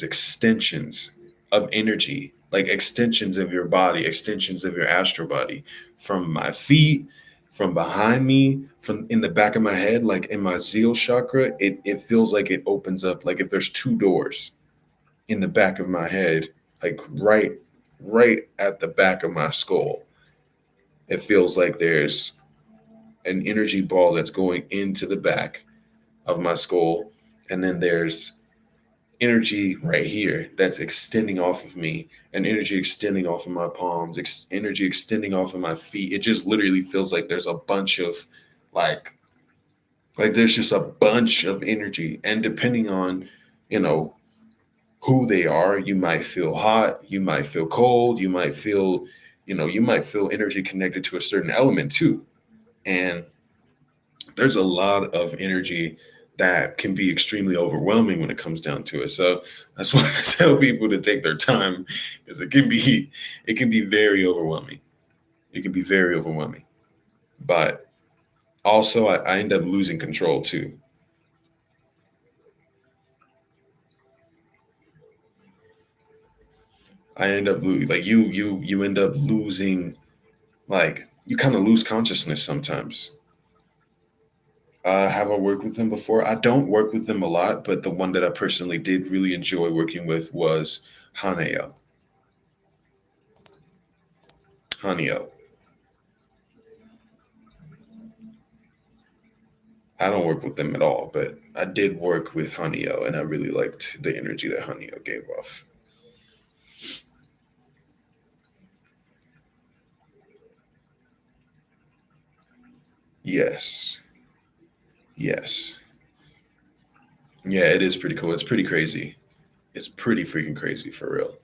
extensions of energy, like extensions of your body, extensions of your astral body from my feet, from behind me, from in the back of my head, like in my zeal chakra. It feels like it opens up, like if there's two doors in the back of my head, like right at the back of my skull. It feels like there's an energy ball that's going into the back of my skull. And then there's energy right here that's extending off of me, and energy extending off of my palms, energy extending off of my feet. It just literally feels like there's a bunch of like there's just a bunch of energy, and depending on you know who they are, you might feel hot, you might feel cold, you might feel energy connected to a certain element too. And there's a lot of energy that can be extremely overwhelming when it comes down to it. So that's why I tell people to take their time, because it can be very overwhelming. It can be very overwhelming. But also I end up losing control too. I end up losing, like you end up losing, like you kind of lose consciousness sometimes. Have I worked with them before? I don't work with them a lot, but the one that I personally did really enjoy working with was Haneo. Haneo. I don't work with them at all, but I did work with Haneo, and I really liked the energy that Haneo gave off. Yes, yes, yeah. It is pretty cool. It's pretty crazy. It's pretty freaking crazy for real.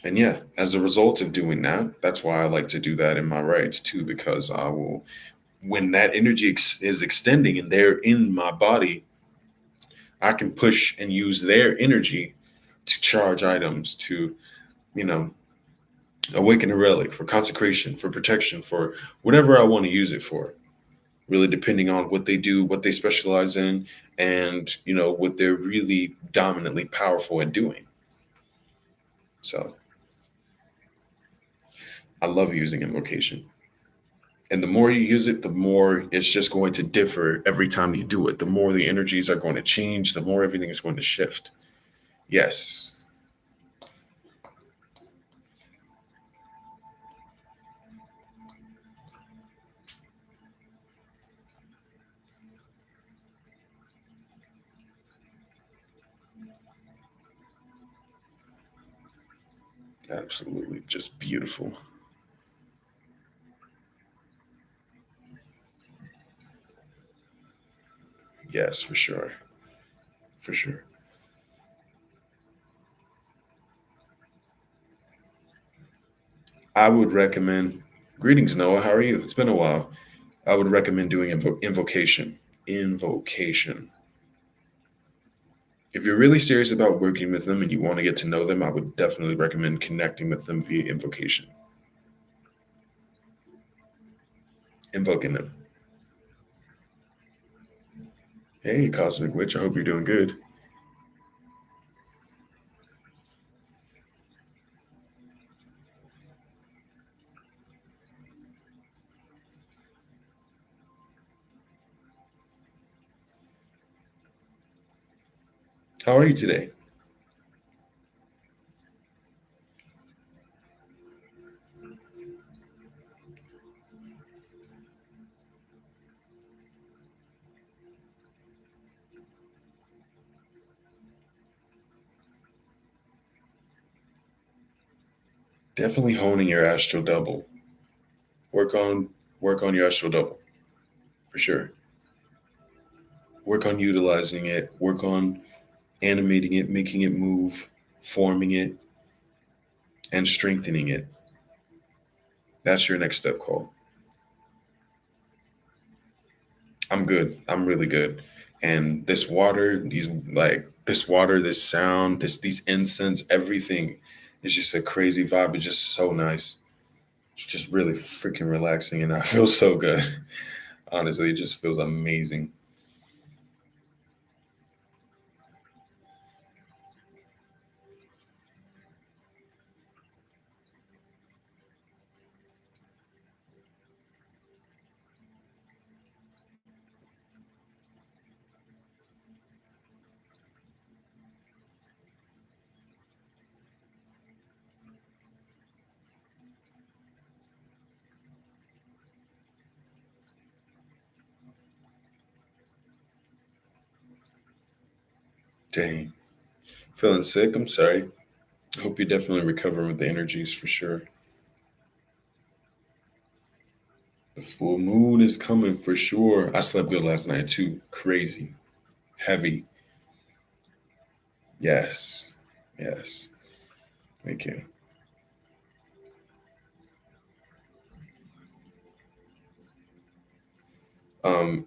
And yeah, as a result of doing that, that's why I like to do that in my rides too, because I will, when that energy is extending and they're in my body, I can push and use their energy to charge items, to, you know, awaken a relic, for consecration, for protection, for whatever I want to use it for. Really depending on what they do, what they specialize in, and what they're really dominantly powerful at doing. So I love using invocation. And the more you use it, the more it's just going to differ every time you do it. The more the energies are going to change, the more everything is going to shift. Yes, absolutely. Just beautiful. Yes, for sure. For sure. I would recommend, greetings, Noah. How are you? It's been a while. I would recommend doing invocation. Invocation. If you're really serious about working with them and you want to get to know them, I would definitely recommend connecting with them via invocation, invoking them. Hey, Cosmic Witch, I hope you're doing good. How are you today? Definitely honing your astral double. Work on work on your astral double for sure. Work on utilizing it. Work on animating it, making it move, forming it, and strengthening it. That's your next step, Cole. I'm good. I'm really good. And this water, this water, this sound, these incense, everything is just a crazy vibe. It's just so nice. It's just really freaking relaxing, and I feel so good. Honestly, it just feels amazing. Dang. Feeling sick? I'm sorry. I hope you're definitely recovering with the energies for sure. The full moon is coming for sure. I slept good last night too. Crazy. Heavy. Yes. Yes. Thank you. Um,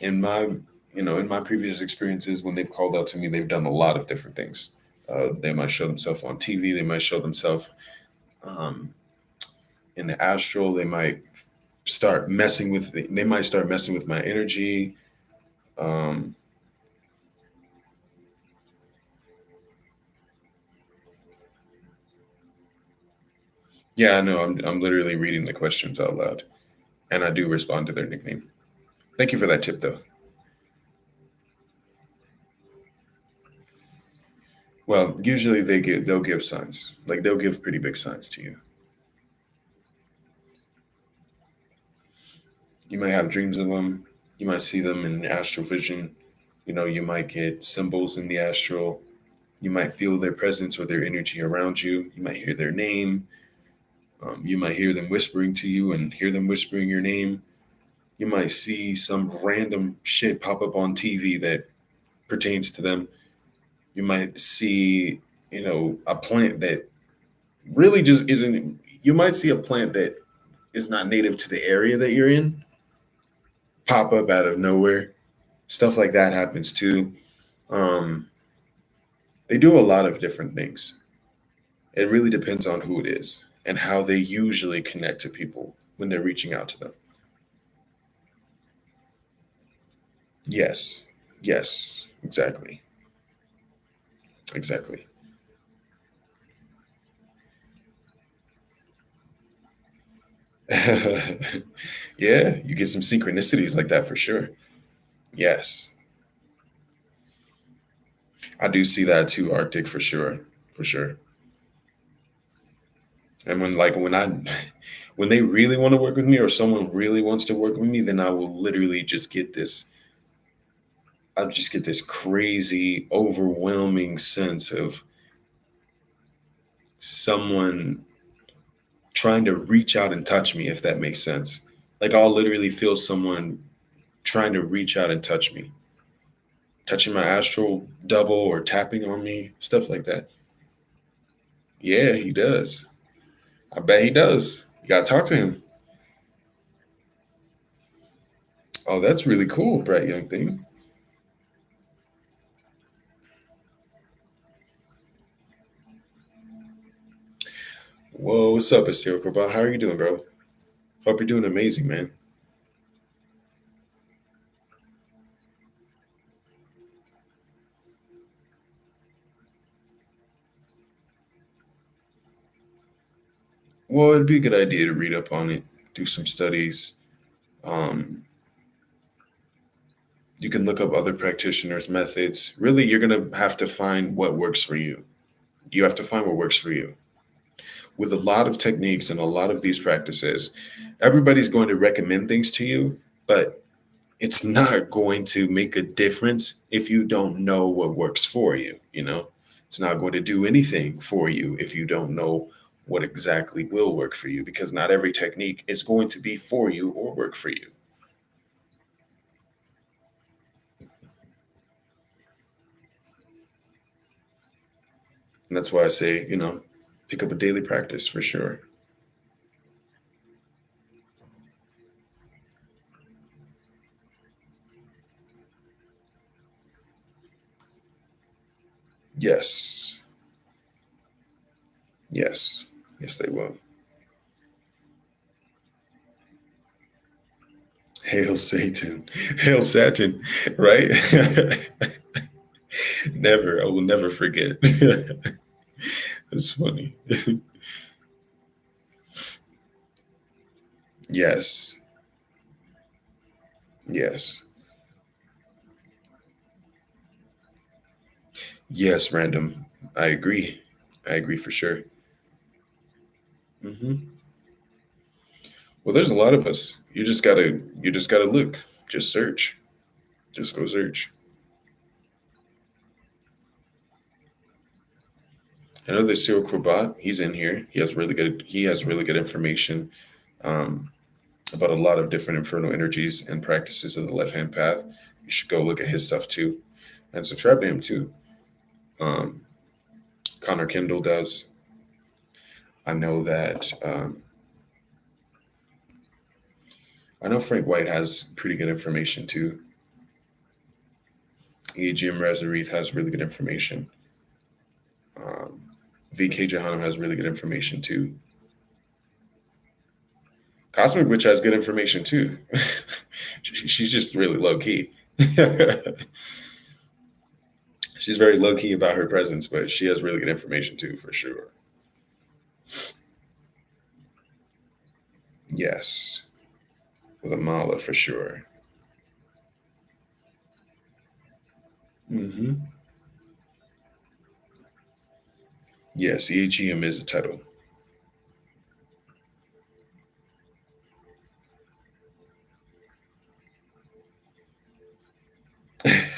in my, in my previous experiences, when they've called out to me, they've done a lot of different things. They might show themselves on TV. They might show themselves um, in the astral. They might start messing with. They might start messing with my energy. Um, yeah, I know. I'm literally reading the questions out loud, and I do respond to their nickname. Thank you for that tip, though. Well, usually they'll give signs. Like they'll give pretty big signs to you. You might have dreams of them. You might see them in astral vision. You might get symbols in the astral. You might feel their presence or their energy around you. You might hear their name. You might hear them whispering to you and hear them whispering your name. You might see some random shit pop up on TV that pertains to them. You might see, a plant that really just isn't. You might see a plant that is not native to the area that you're in pop up out of nowhere. Stuff like that happens too. Um, they do a lot of different things. It really depends on who it is and how they usually connect to people when they're reaching out to them. Yes. Yes. Exactly. Exactly. Yeah, you get some synchronicities like that for sure. Yes. I do see that too, Arctic for sure. For sure. And when they really want to work with me or someone really wants to work with me, then I will literally just get this I just get this crazy, overwhelming sense of someone trying to reach out and touch me, if that makes sense. Like I'll literally feel someone trying to reach out and touch me, touching my astral double or tapping on me, stuff like that. Yeah, he does. I bet he does. You gotta talk to him. Oh, that's really cool, Brett Young thing. Whoa, what's up, Estelle Corbin? How are you doing, bro? Hope you're doing amazing, man. Well, it'd be a good idea to read up on it, do some studies. Um, you can look up other practitioners' methods. Really, you're going to have to find what works for you. You have to find what works for you. With a lot of techniques and a lot of these practices, everybody's going to recommend things to you, but it's not going to make a difference if you don't know what works for you, you know? It's not going to do anything for you if you don't know what exactly will work for you because not every technique is going to be for you or work for you. And that's why I say, pick up a daily practice for sure. Yes. Yes. Yes, they will. Hail Satan. Hail Satan, right? Never. I will never forget. That's funny. Yes. Yes. Yes, random. I agree. I agree for sure. Hmm. Well, there's a lot of us. You just gotta look. Just search. Just go search. I know there's Cyril Krabat. He's in here. He has really good information um, about a lot of different infernal energies and practices of the left hand path. You should go look at his stuff too, and subscribe to him too. Um, Connor Kendall does. I know that. I know Frank White has pretty good information too. Jim Razarith has really good information. Um, VK Johannem has really good information too. Cosmic Witch has good information too. She's just really low key. She's very low key about her presence, but she has really good information too, for sure. Yes, with a mala for sure. Hmm. Yes, EAGM is a title.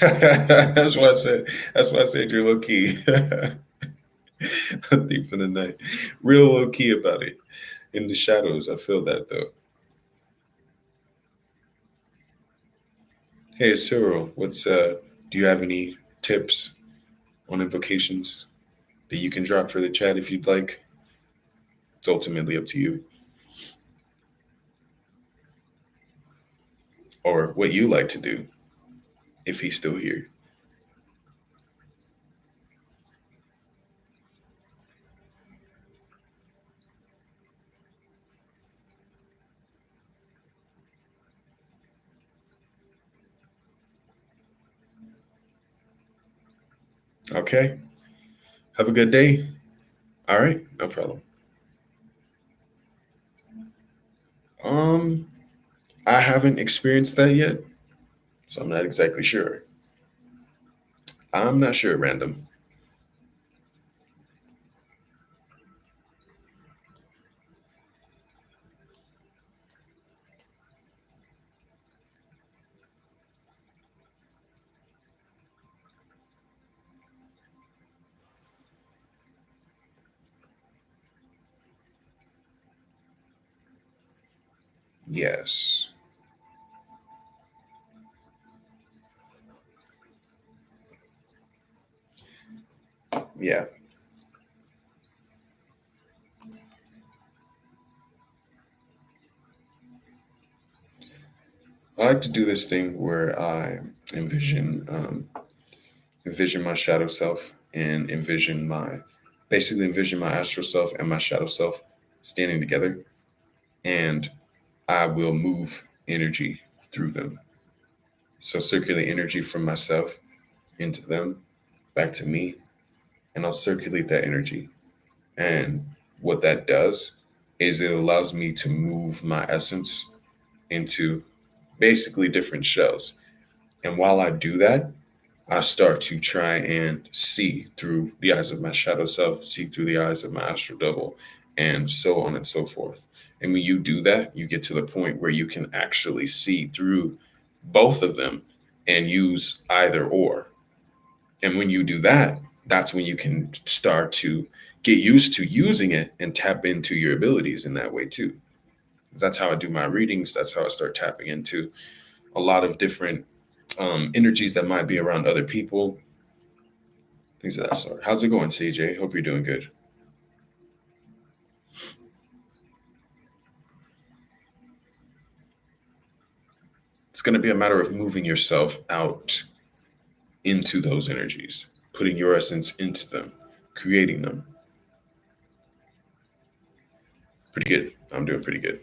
That's why I said. That's why I said you're low key. Deep in the night, real low key about it. In the shadows, I feel that though. Hey Cyril, do you have any tips on invocations that you can drop for the chat if you'd like? It's ultimately up to you. Or what you like to do if he's still here. Okay. Have a good day. All right, no problem. Um, I haven't experienced that yet, so I'm not exactly sure. I'm not sure, random. Yes. Yeah. I like to do this thing where I envision envision my shadow self and envision my basically envision my astral self and my shadow self standing together, and I will move energy through them. So circulate energy from myself into them, back to me, and I'll circulate that energy. And what that does is it allows me to move my essence into basically different shells. And while I do that, I start to try and see through the eyes of my shadow self, see through the eyes of my astral double, and so on and so forth. And when you do that, you get to the point where you can actually see through both of them and use either or. And when you do that, that's when you can start to get used to using it and tap into your abilities in that way too. That's how I do my readings. That's how I start tapping into a lot of different energies that might be around other people, things of that sort. How's it going, CJ? Hope you're doing good. It's going to be a matter of moving yourself out into those energies, putting your essence into them, creating them. Pretty good. I'm doing pretty good.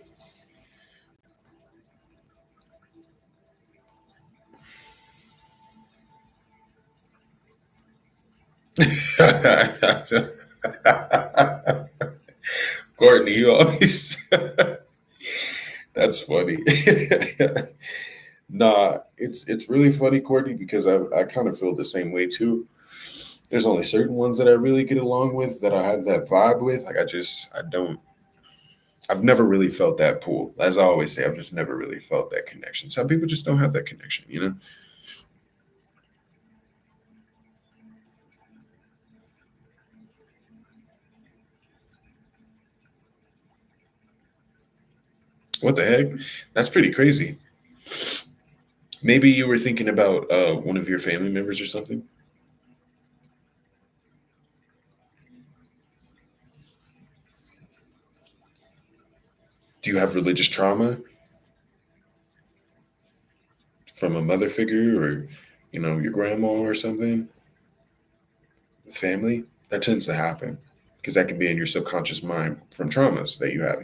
Courtney, you always. That's funny. Nah, it's really funny, Courtney, because I kind of feel the same way too. There's only certain ones that I really get along with, that I have that vibe with. Like I don't. I've never really felt that pull. As I always say, I've just never really felt that connection. Some people just don't have that connection, you know? What the heck? That's pretty crazy. Maybe you were thinking about one of your family members or something. Do you have religious trauma from a mother figure, or, your grandma or something with family? That tends to happen because that can be in your subconscious mind from traumas that you have.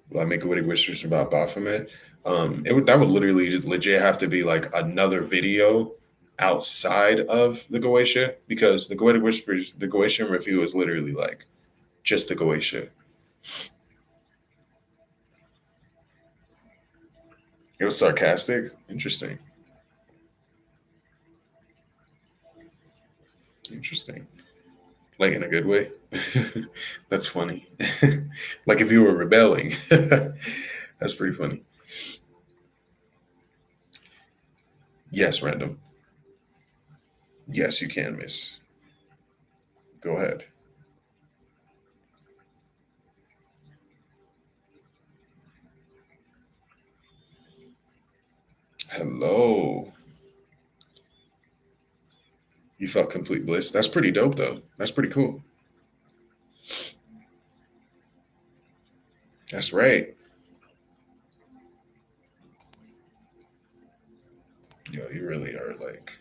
Will I make a witty whispers about Baphomet? That would literally just legit have to be like another video outside of the Goetia, because the Goetic Whispers, the Goetian review is literally like just the Goetia. It was sarcastic. Interesting. Interesting. Like in a good way. That's funny. Like if you were rebelling. That's pretty funny. Yes, random. Yes, you can, miss. Go ahead. Hello. You felt complete bliss. That's pretty dope, though. That's pretty cool. That's right. Yo, you really are like,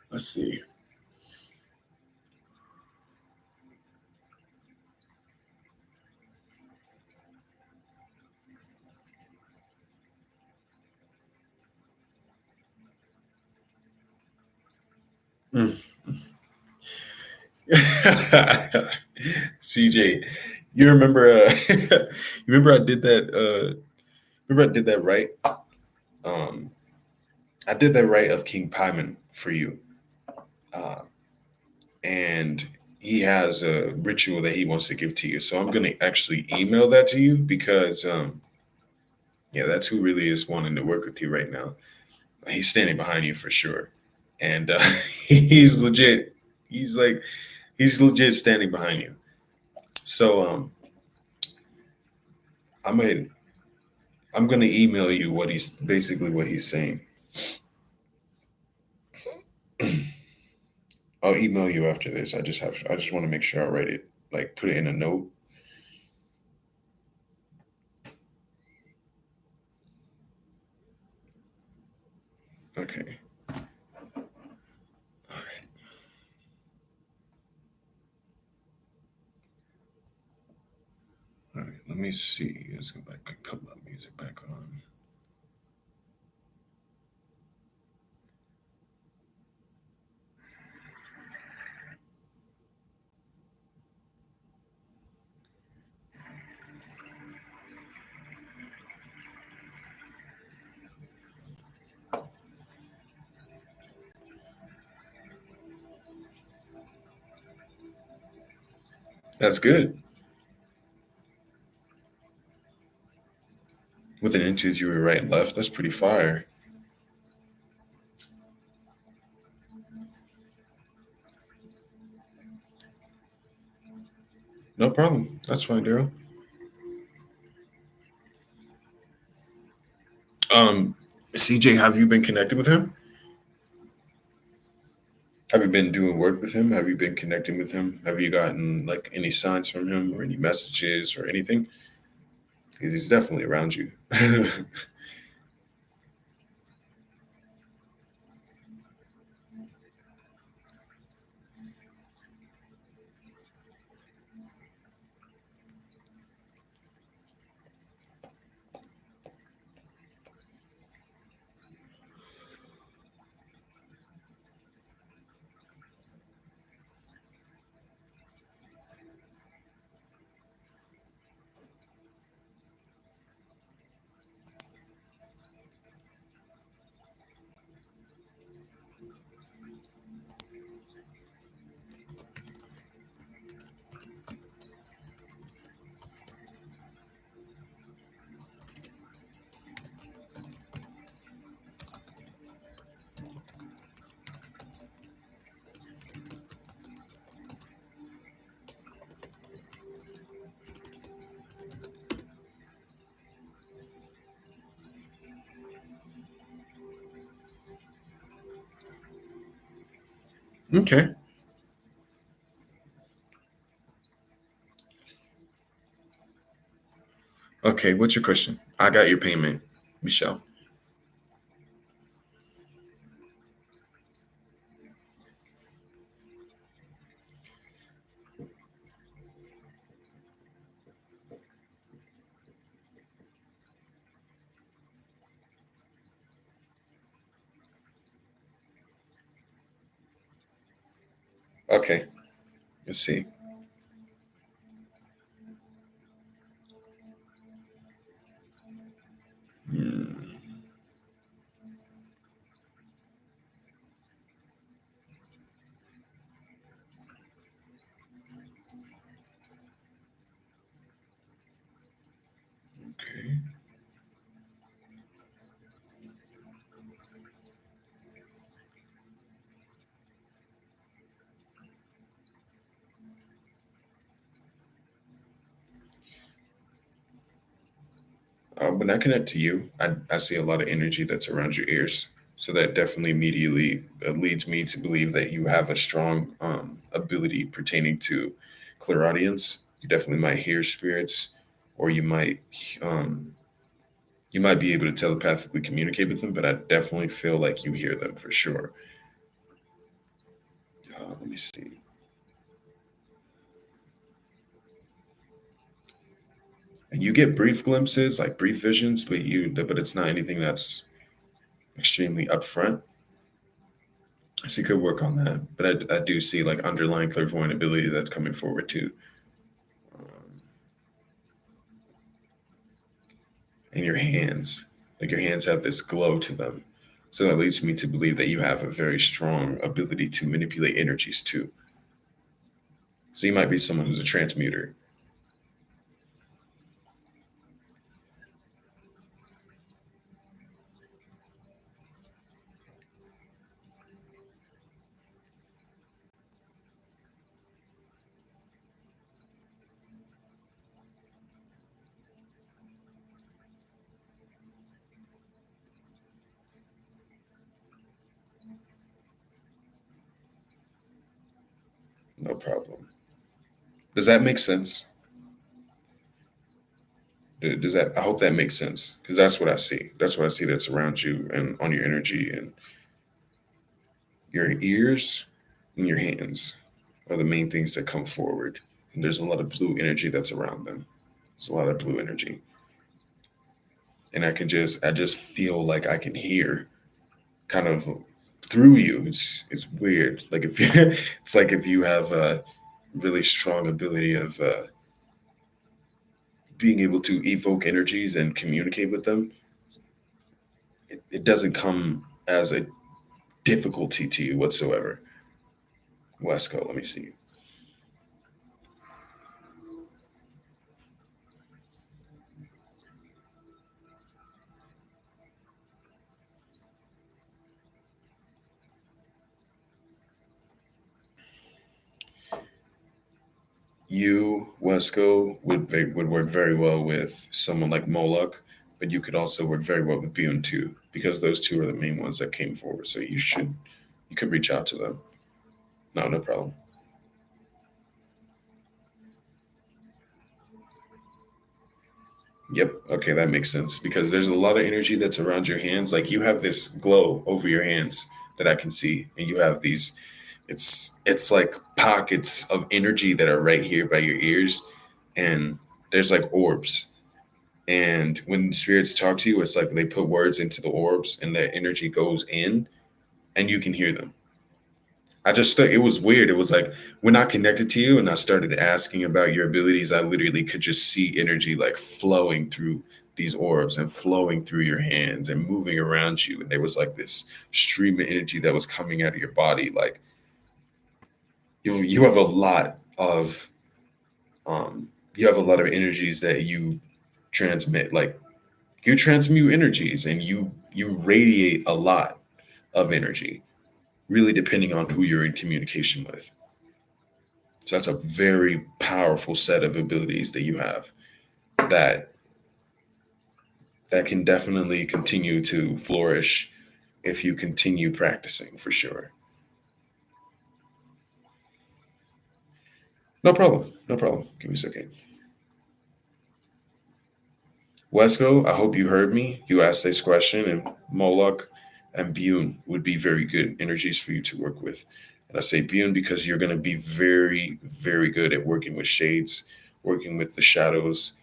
let's see. Mm. CJ, you remember? You remember I did that. Remember I did that right. Um, I did that right of King Paimon for you, uh, and he has a ritual that he wants to give to you. So I'm gonna actually email that to you because, yeah, that's who really is wanting to work with you right now. He's standing behind you for sure, and he's legit. He's like, he's legit standing behind you. So I'm gonna I'm gonna email you what he's basically what he's saying. I'll email you after this. I just want to make sure I write it, like put it in a note. Okay. All right. All right. Let me see. Let's go back and put my music back on. That's good. Within inches, you were right and left. That's pretty fire. No problem. That's fine, Daryl. CJ, have you been connected with him? Have you been doing work with him? Have you been connecting with him? Have you gotten like any signs from him or any messages or anything? 'Cause he's definitely around you. Okay. Okay. What's your question? I got your payment, Michelle. Okay. Let's see. Hmm. Okay. When I connect to you, I see a lot of energy that's around your ears. So that definitely immediately leads me to believe that you have a strong ability pertaining to clairaudience. You definitely might hear spirits, or um, you might be able to telepathically communicate with them. But I definitely feel like you hear them for sure. Let me see. And you get brief glimpses, like brief visions, but it's not anything that's extremely upfront. So you could work on that. But I do see like underlying clairvoyant ability that's coming forward too. Um, and your hands, like your hands have this glow to them. So that leads me to believe that you have a very strong ability to manipulate energies too. So you might be someone who's a transmuter. No problem. Does that make sense? Does that? I hope that makes sense because that's what I see. That's what I see that's around you and on your energy and your ears and your hands are the main things that come forward. And there's a lot of blue energy that's around them. There's a lot of blue energy, and I just feel like I can hear kind of through you. It's weird. Like if you, it's like if you have a really strong ability of being able to evoke energies and communicate with them. It doesn't come as a difficulty to you whatsoever. Wesco, let me see. You, Wesco, would work very well with someone like Moloch, but you could also work very well with Bune too, because those two are the main ones that came forward. So you could reach out to them. No, no problem. Yep. Okay, that makes sense because there's a lot of energy that's around your hands. Like you have this glow over your hands that I can see, and you have these. It's like pockets of energy that are right here by your ears, and there's like orbs. And when spirits talk to you, it's like they put words into the orbs, and that energy goes in, and you can hear them. It was weird. It was like when I connected to you and I started asking about your abilities, I literally could just see energy like flowing through these orbs and flowing through your hands and moving around you. And there was like this stream of energy that was coming out of your body. Like you have a lot of you have a lot of energies that you transmit. Like you transmute energies and you radiate a lot of energy, really depending on who you're in communication with. So that's a very powerful set of abilities that you have that that can definitely continue to flourish if you continue practicing for sure. No problem. No problem. Give me a second. Wesco, I hope you heard me. You asked this question, and Moloch and Bune would be very good energies for you to work with. And I say Bune because you're going to be very, very good at working with shades, working with the shadows,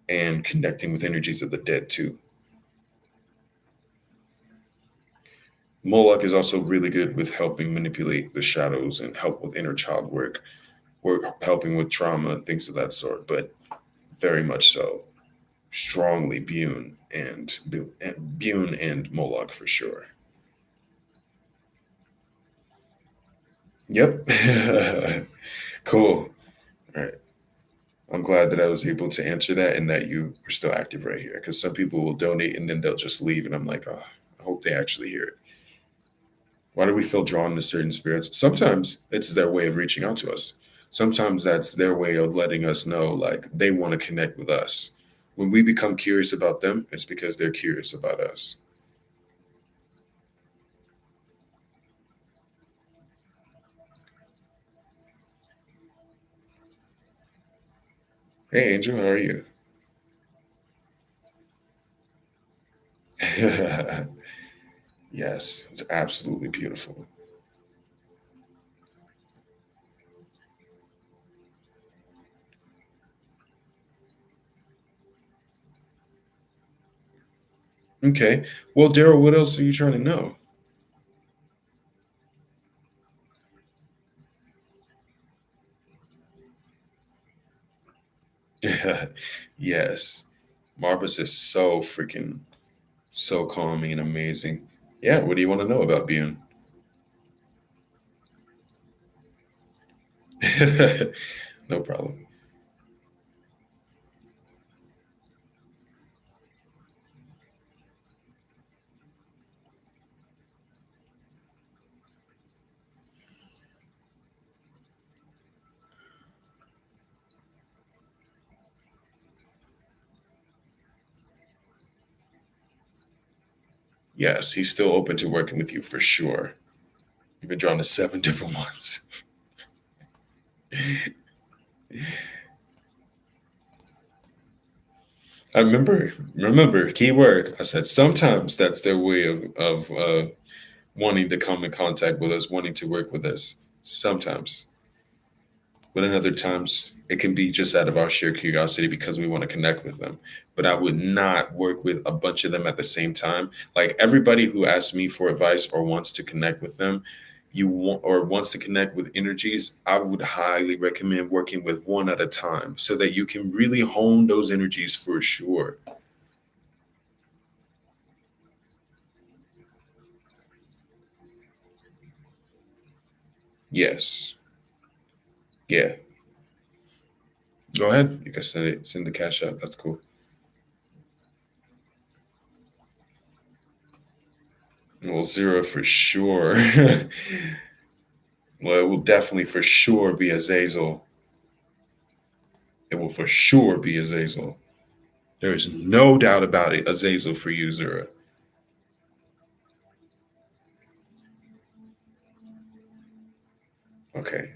and connecting with energies of the dead too. Moloch is also really good with helping manipulate the shadows and help with inner child work helping with trauma, things of that sort. But very much so, strongly Bune and Moloch for sure. Yep. Cool. All right. I'm glad that I was able to answer that and that you were still active right here. Because some people will donate and then they'll just leave, and I'm like, oh, I hope they actually hear it. Why do we feel drawn to certain spirits? Sometimes it's their way of reaching out to us. Sometimes that's their way of letting us know, like, they want to connect with us. When we become curious about them, it's because they're curious about us. Hey, Angel, how are you? Yes, it's absolutely beautiful. Okay. Well, Daryl, what else are you trying to know? Yes. Marbus is so freaking, so calming and amazing. Yeah, what do you want to know about Bune? No problem. Yes, he's still open to working with you for sure. You've been drawn to seven different ones. I remember keyword. I said sometimes that's their way of wanting to come in contact with us, wanting to work with us. Sometimes, but in other times it can be just out of our sheer curiosity because we want to connect with them. But I would not work with a bunch of them at the same time. Like everybody who asks me for advice or wants to connect with them, you want or wants to connect with energies, I would highly recommend working with one at a time so that you can really hone those energies for sure. Yes. Yeah. Go ahead. You can send it. Send the cash out. That's cool. Well, zero for sure. Well, it will definitely for sure be Azazel. It will for sure be Azazel. There is no doubt about it. Azazel for you, Zura. Okay.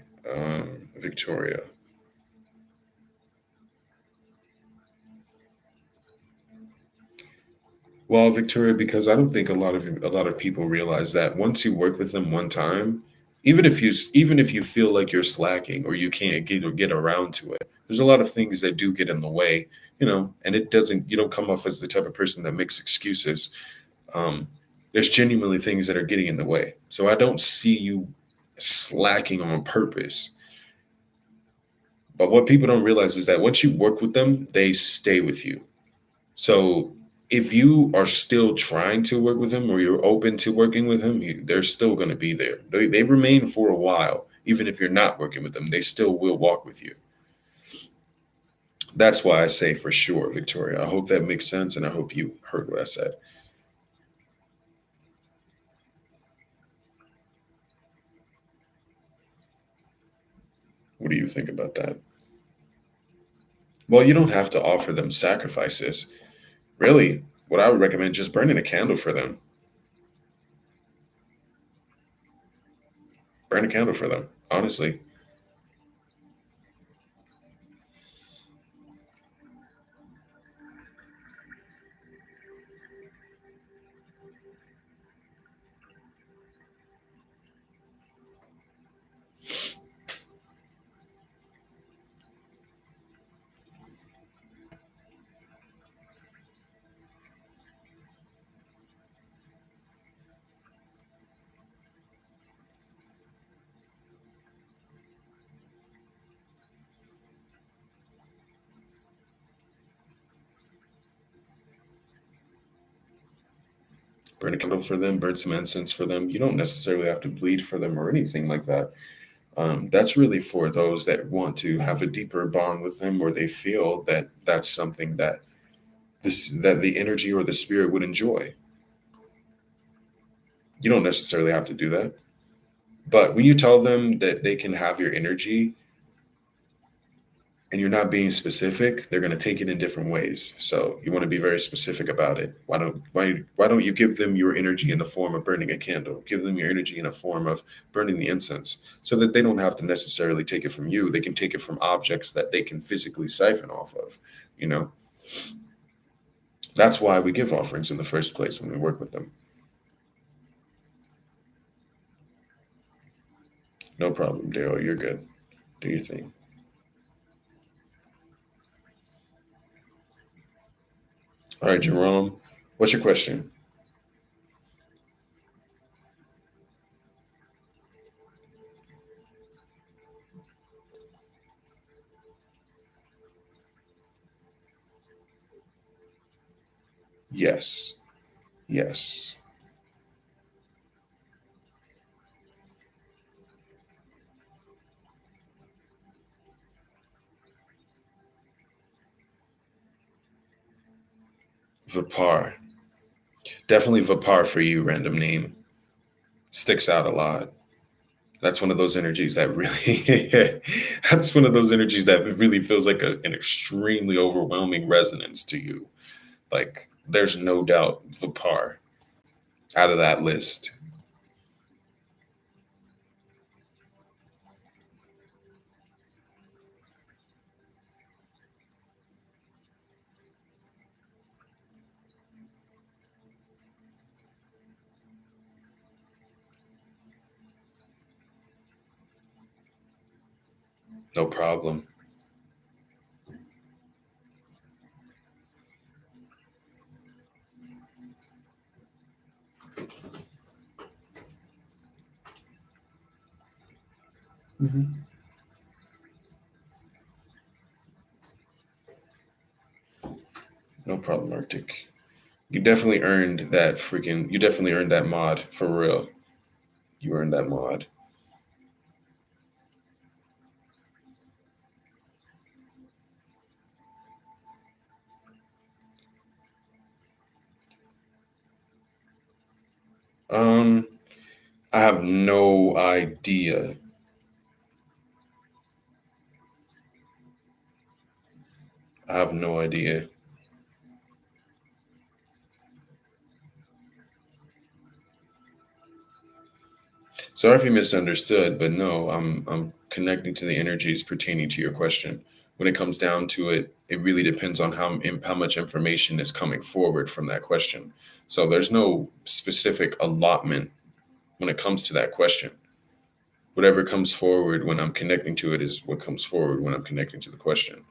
Victoria. Well, Victoria, because I don't think a lot of people realize that once you work with them one time, even if you feel like you're slacking or you can't get around to it, there's a lot of things that do get in the way, and it doesn't you don't come off as the type of person that makes excuses. Um, there's genuinely things that are getting in the way. So I don't see you slacking on purpose. But what people don't realize is that once you work with them, they stay with you. So if you are still trying to work with him or you're open to working with him, they're still going to be there. They remain for a while. Even if you're not working with them, they still will walk with you. That's why I say for sure, Victoria. I hope that makes sense and I hope you heard what I said. What do you think about that? Well, you don't have to offer them sacrifices. Really, what I would recommend just burning a candle for them. Burn a candle for them, honestly. Burn a candle for them, burn some incense for them. You don't necessarily have to bleed for them or anything like that. That's really for those that want to have a deeper bond with them, or they feel that that's something that the energy or the spirit would enjoy. You don't necessarily have to do that, but when you tell them that they can have your energy and you're not being specific, they're going to take it in different ways. So you want to be very specific about it. Why don't you give them your energy in the form of burning a candle? Give them your energy in a form of burning the incense, so that they don't have to necessarily take it from you. They can take it from objects that they can physically siphon off of. You know, that's why we give offerings in the first place when we work with them. No problem, Daryl. You're good. Do your thing. All right, Jerome. What's your question? Yes. Yes. Vapar. Definitely Vapar for you, random name. Sticks out a lot. That's one of those energies that really, that's one of those energies that really feels like an extremely overwhelming resonance to you. Like, there's no doubt Vapar out of that list. No problem. Mhm. No problem, Arctic. You definitely earned that mod for real. You earned that mod. Um, I have no idea. I have no idea. Sorry if you misunderstood, but no, I'm connecting to the energies pertaining to your question. When it comes down to it, it really depends on how much information is coming forward from that question. So there's no specific allotment when it comes to that question. Whatever comes forward when I'm connecting to it is what comes forward when I'm connecting to the question.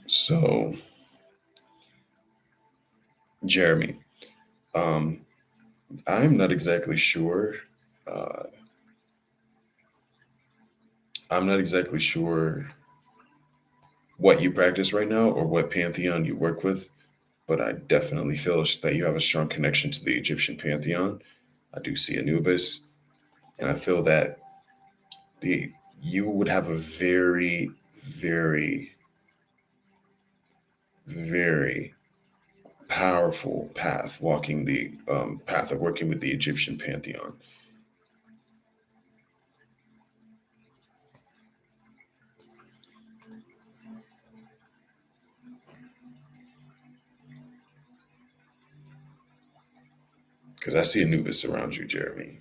So, Jeremy, um, I'm not exactly sure. Uh, I'm not exactly sure what you practice right now or what pantheon you work with, but I definitely feel that you have a strong connection to the Egyptian pantheon. I do see Anubis, and I feel that the you would have a very, very, very powerful path walking the path of working with the Egyptian pantheon. Because I see Anubis around you, Jeremy.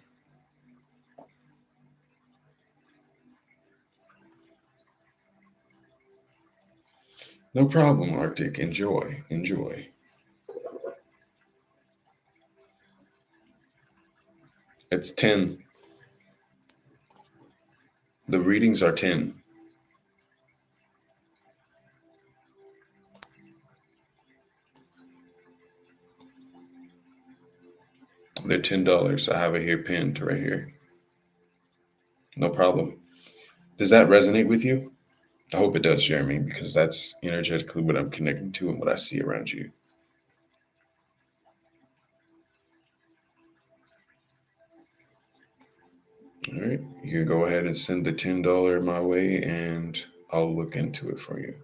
No problem, Arctic. Enjoy. Enjoy. It's 10. The readings are 10. They're $10. I have it here pinned right here. No problem. Does that resonate with you? I hope it does, Jeremy, because that's energetically what I'm connecting to and what I see around you. All right. You can go ahead and send the $10 my way and I'll look into it for you.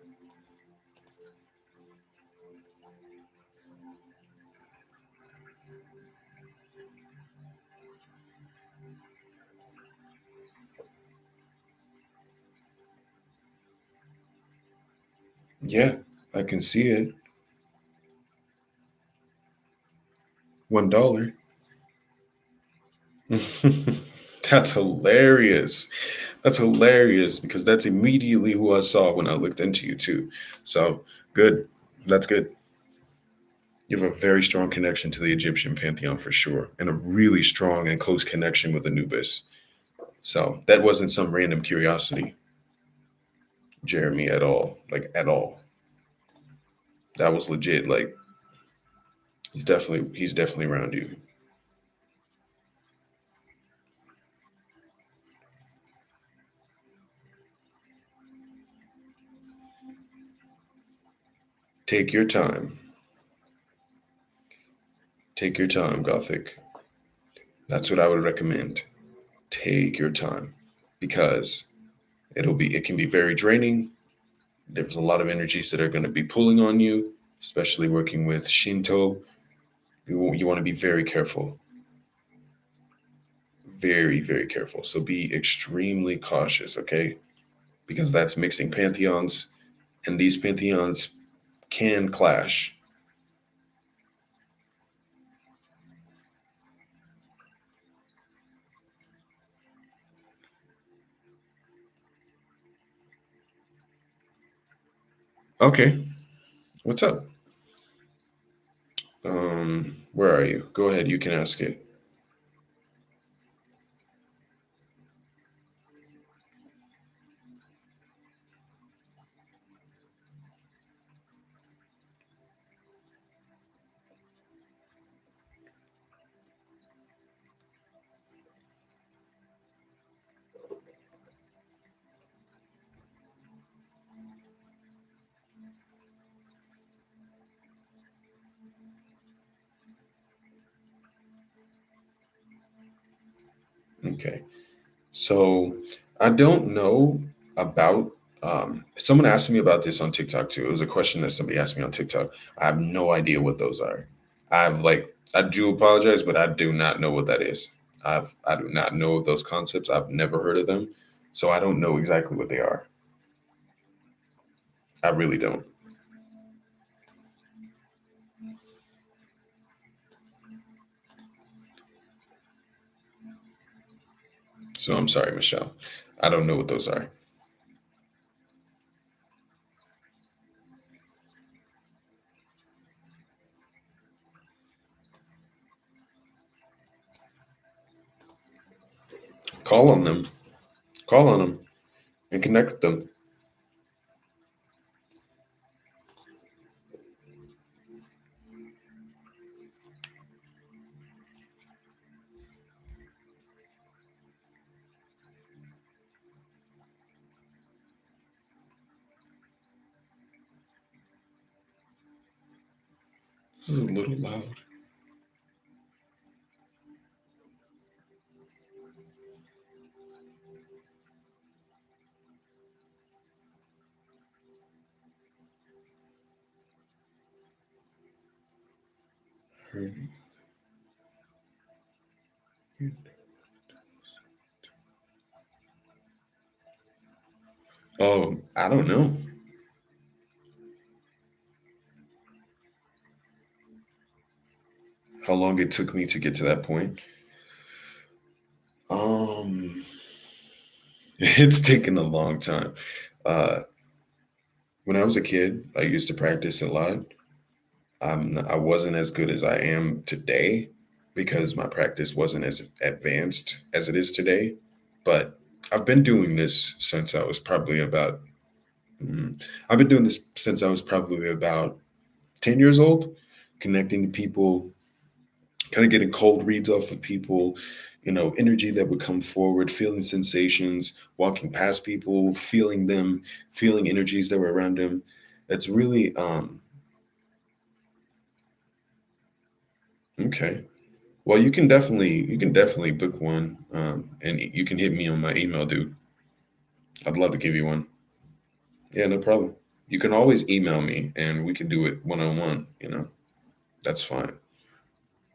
Yeah, I can see it. $1. That's hilarious. That's hilarious because that's immediately who I saw when I looked into you too. So good. That's good. You have a very strong connection to the Egyptian pantheon for sure, and a really strong and close connection with Anubis. So that wasn't some random curiosity, Jeremy, at all. Like at all. That was legit. Like he's definitely around you. Take your time. Take your time, Gothic. That's what I would recommend. Take your time because it can be very draining. There's a lot of energies that are going to be pulling on you, especially working with Shinto. You want to be very careful. Very, very careful. So be extremely cautious, okay? Because that's mixing pantheons, and these pantheons can clash. Okay, what's up? Where are you? Go ahead, you can ask it. Okay. So I don't know about someone asked me about this on TikTok too. It was a question that somebody asked me on TikTok. I have no idea what those are. I do apologize, but I do not know what that is. I do not know of those concepts. I've never heard of them. So I don't know exactly what they are. I really don't. So I'm sorry, Michelle. I don't know what those are. Call on them. Call on them and connect with them. This is a little loud. Oh, I don't know how long it took me to get to that point. Um, it's taken a long time. Uh, when I was a kid, I used to practice a lot. I wasn't as good as I am today because my practice wasn't as advanced as it is today. But I've been doing this since I was probably about. I've been doing this since I was probably about 10 years old, connecting to people, kind of getting cold reads off of people, energy that would come forward, feeling sensations, walking past people, feeling them, feeling energies that were around them. That's really okay. Well, you can definitely book one, and you can hit me on my email, dude. I'd love to give you one. Yeah, no problem. You can always email me, and we can do it one on one. That's fine.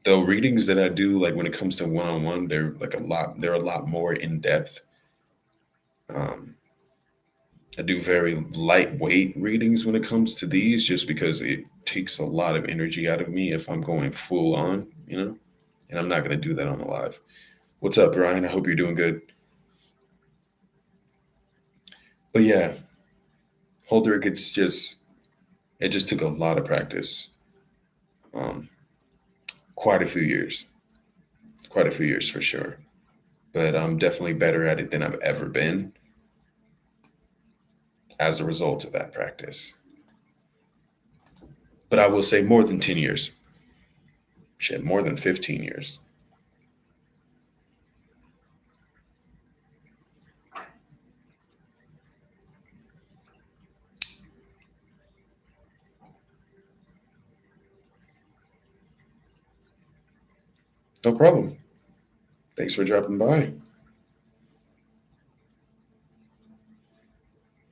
The readings that I do, like when it comes to one on one, they're like a lot. They're a lot more in depth. Um, I do very lightweight readings when it comes to these, just because it takes a lot of energy out of me if I'm going full on. And I'm not going to do that on the live. What's up, Brian? I hope you're doing good. But yeah, Holdrick, it just took a lot of practice, um, quite a few years, quite a few years for sure. But I'm definitely better at it than I've ever been as a result of that practice. But I will say more than 10 years. Shit, more than 15 years. No problem. Thanks for dropping by.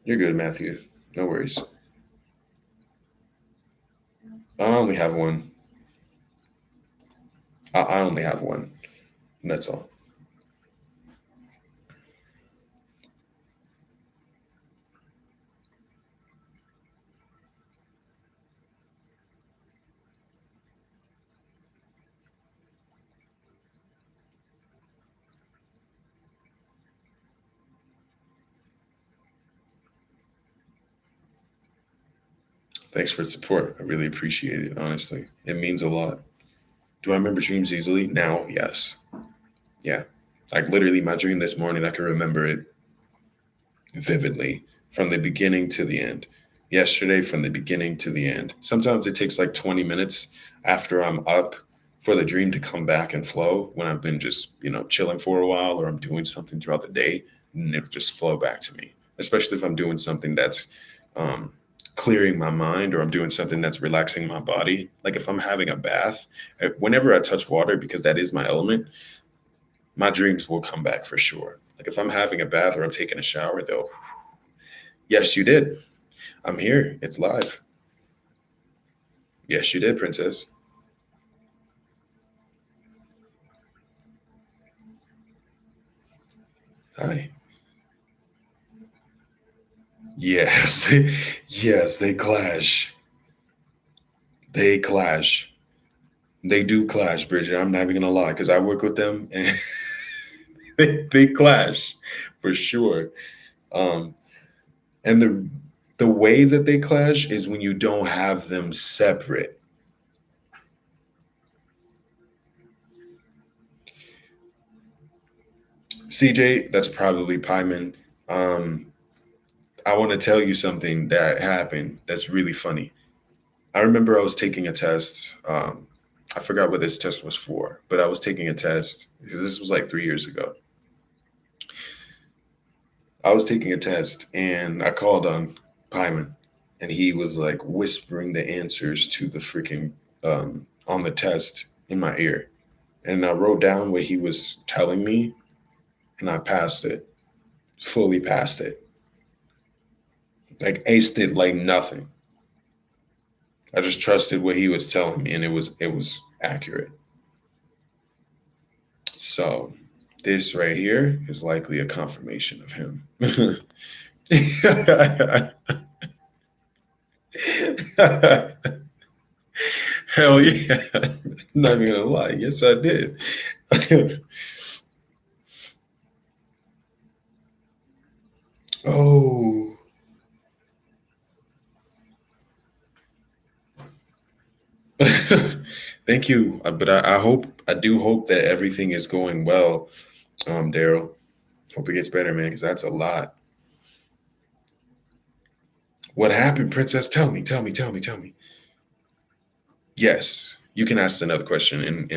You're good, Matthew. No worries. I only have one. I only have one. And that's all. Thanks for the support. I really appreciate it, honestly. It means a lot. Do I remember dreams easily? Now, yes. Yeah. Like literally my dream this morning, I can remember it vividly from the beginning to the end. Yesterday, from the beginning to the end. Sometimes it takes like 20 minutes after I'm up for the dream to come back and flow when I've been just, chilling for a while or I'm doing something throughout the day and it'll just flow back to me, especially if I'm doing something that's um, clearing my mind or I'm doing something that's relaxing my body. Like if I'm having a bath, whenever I touch water, because that is my element, my dreams will come back for sure. Like if I'm having a bath or I'm taking a shower, they'll, yes, you did. I'm here. It's live. Yes, you did, princess. Hi. Yes. Yes, they clash. They clash. They do clash, Bridget. I'm not even gonna lie, because I work with them and they clash for sure. Um, and the way that they clash is when you don't have them separate. CJ, that's probably Pyman. Um, I want to tell you something that happened that's really funny. I remember I was taking a test. I forgot what this test was for, but I was taking a test because this was like 3 years ago. I was taking a test and I called on Pyman and he was like whispering the answers to the freaking on the test in my ear. And I wrote down what he was telling me and I passed it, fully passed it, like aced it like nothing. I just trusted what he was telling me and it was accurate. So this right here is likely a confirmation of him. Hell yeah. Not even gonna lie. Yes, I did. Oh. Thank you. But I do hope that everything is going well, Daryl. Hope it gets better, man, because that's a lot. What happened, Princess? Tell me, tell me, tell me, tell me. Yes, you can ask another question, and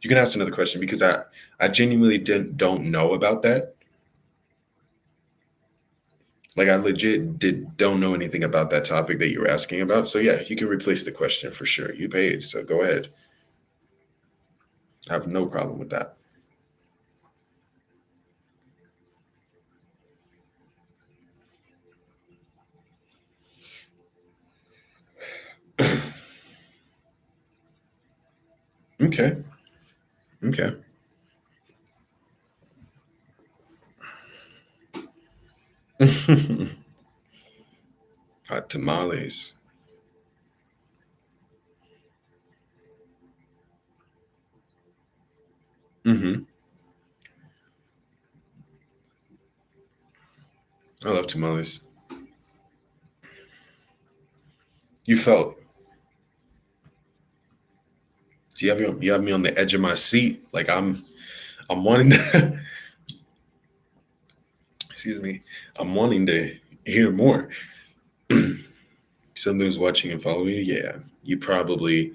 you can ask another question because I genuinely don't know about that. Like I legit don't know anything about that topic that you were asking about. So yeah, you can replace the question for sure. You paid, so go ahead. I have no problem with that. Okay, okay. Hot tamales. Hmm. I love tamales. You felt you have me on the edge of my seat. Like I'm wanting to excuse me. I'm wanting to hear more. Someone who's watching and following you, yeah. You probably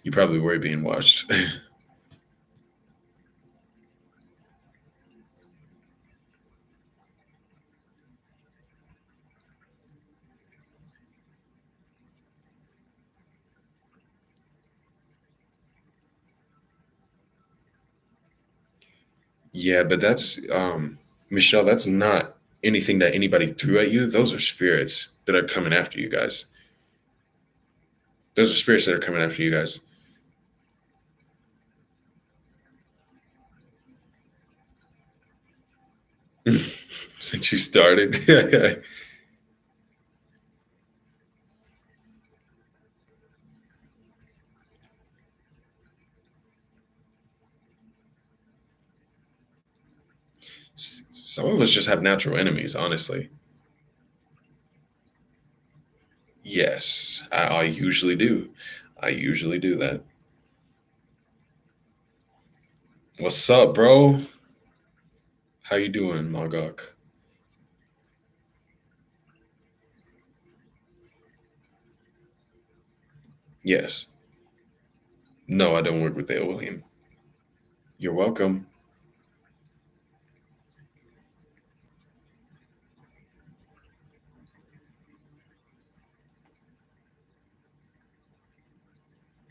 were being watched. Yeah, but that's Michelle, that's not anything that anybody threw at you. Those are spirits that are coming after you guys. Those are spirits that are coming after you guys. Since you started. Some of us just have natural enemies, honestly. Yes, I usually do. I usually do that. What's up, bro? How you doing, Magok? Yes. No, I don't work with Dale William. You're welcome.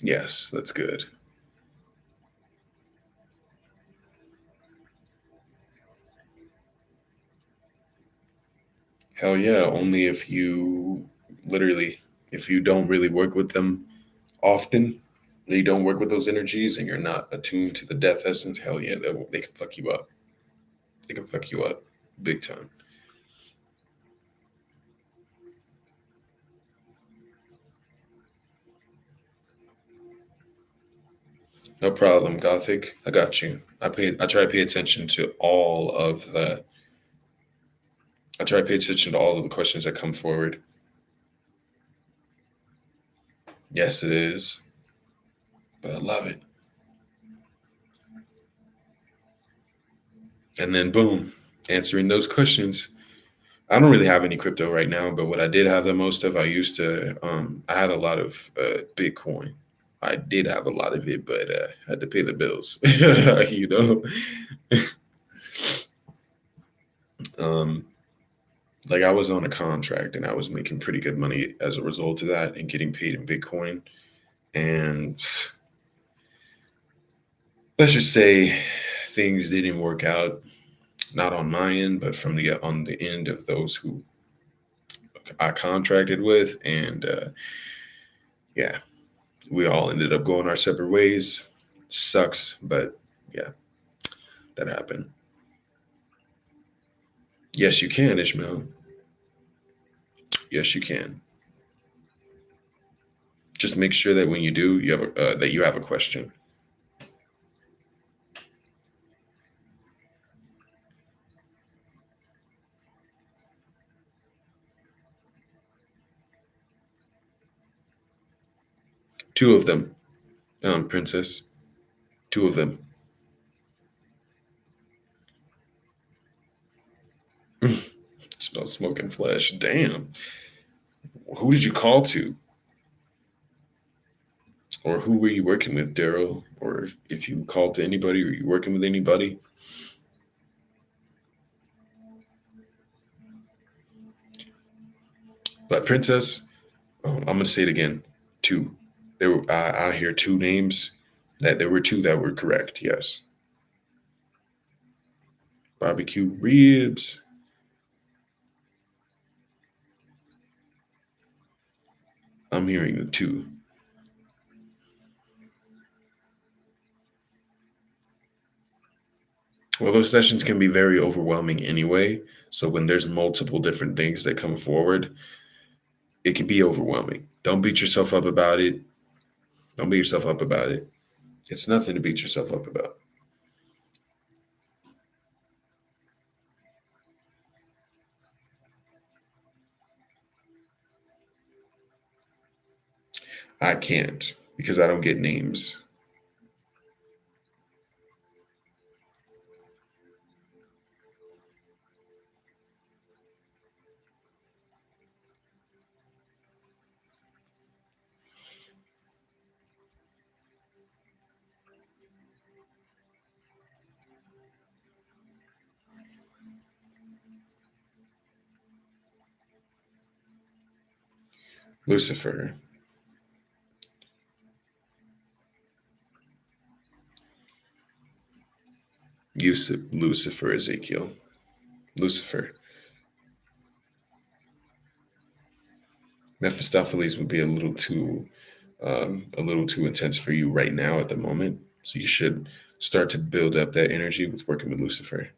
Yes, that's good. Hell yeah, only if you literally, if you don't really work with them often, you don't work with those energies and you're not attuned to the death essence, hell yeah, they can fuck you up. They can fuck you up big time. No problem, Gothic. I got you. I try to pay attention to all of the I try to pay attention to all of the questions that come forward. Yes, it is, but I love it. And then boom, answering those questions. I don't really have any crypto right now, but what I did have the most of, I used to, I had a lot of Bitcoin. I did have a lot of it, but I had to pay the bills, you know. um, like I was on a contract and I was making pretty good money as a result of that and getting paid in Bitcoin. And let's just say things didn't work out, not on my end, but from the on the end of those who I contracted with, and yeah, we all ended up going our separate ways. Sucks, but yeah, that happened. Yes, you can, Ishmael. Yes, you can. Just make sure that when you do, you have that you have a question. Two of them, Princess. Two of them. Smell smoking flesh. Damn. Who did you call to? Or who were you working with, Daryl? Or if you called to anybody, or you working with anybody? But Princess, I'm gonna say it again. Two. There were I hear two names. That there were two that were correct. Yes. Barbecue ribs. I'm hearing the two. Well, those sessions can be very overwhelming anyway. So when there's multiple different things that come forward, it can be overwhelming. Don't beat yourself up about it. Don't beat yourself up about it. It's nothing to beat yourself up about. I can't because I don't get names. Lucifer. Lucifer, Ezekiel. Lucifer. Mephistopheles would be a little too intense for you right now at the moment. So you should start to build up that energy with working with Lucifer.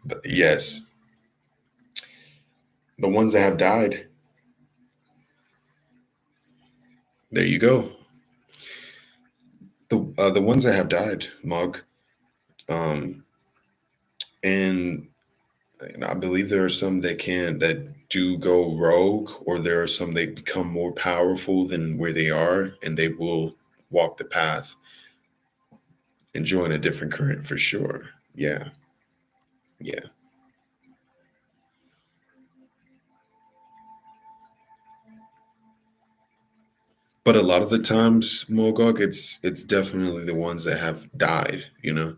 But yes, the ones that have died. There you go. The ones that have died, Mog. Um, and I believe there are some that do go rogue, or there are some that become more powerful than where they are, and they will walk the path and join a different current for sure. Yeah, yeah. But a lot of the times, Mogok, it's definitely the ones that have died. You know.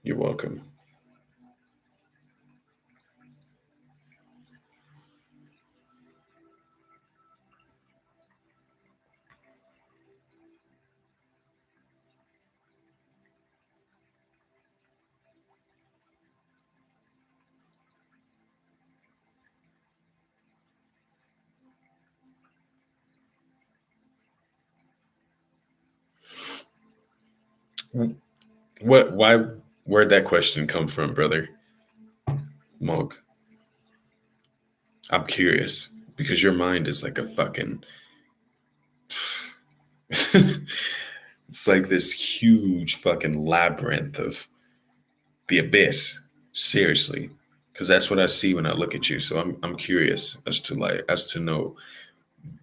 You're welcome. What? Why? Where'd that question come from, brother Mog? I'm curious because your mind is like a fucking. It's like this huge fucking labyrinth of the abyss. Seriously, because that's what I see when I look at you. So I'm curious as to know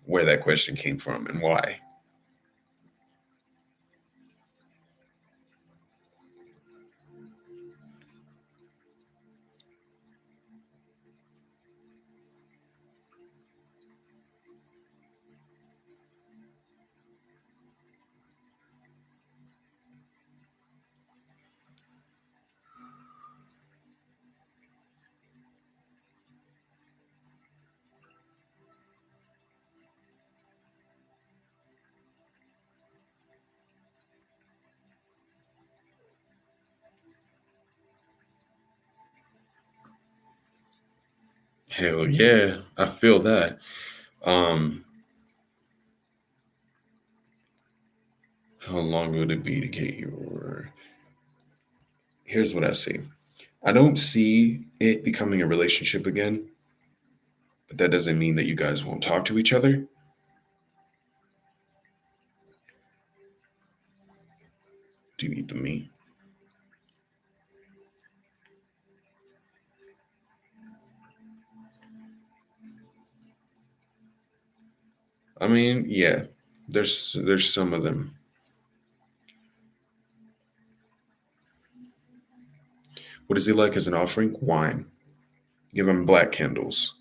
where that question came from and why. Hell yeah, I feel that. Um, how long would it be to get your? Here's what I see. I don't see it becoming a relationship again, but that doesn't mean that you guys won't talk to each other. Do you eat the meat? I mean, yeah. There's some of them. What is he like as an offering? Wine. Give him black candles.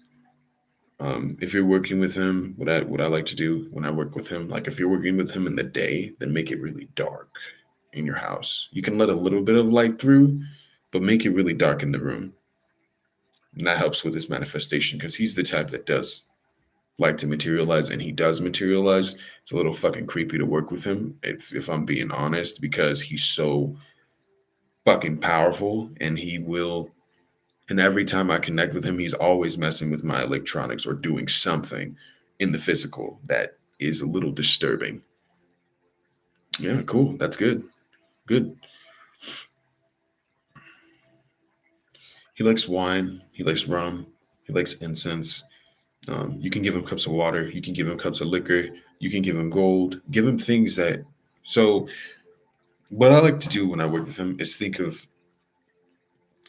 If you're working with him, what I like to do when I work with him, like if you're working with him in the day, then make it really dark in your house. You can let a little bit of light through, but make it really dark in the room. And that helps with his manifestation because he's the type that does like to materialize, and he does materialize. It's a little fucking creepy to work with him, if I'm being honest, because he's so fucking powerful, and he will. And every time I connect with him, he's always messing with my electronics or doing something in the physical that is a little disturbing. Yeah, cool. That's good. Good. He likes wine. He likes rum. He likes incense. You can give him cups of water. You can give him cups of liquor. You can give him gold. Give him things that. So, what I like to do when I work with him is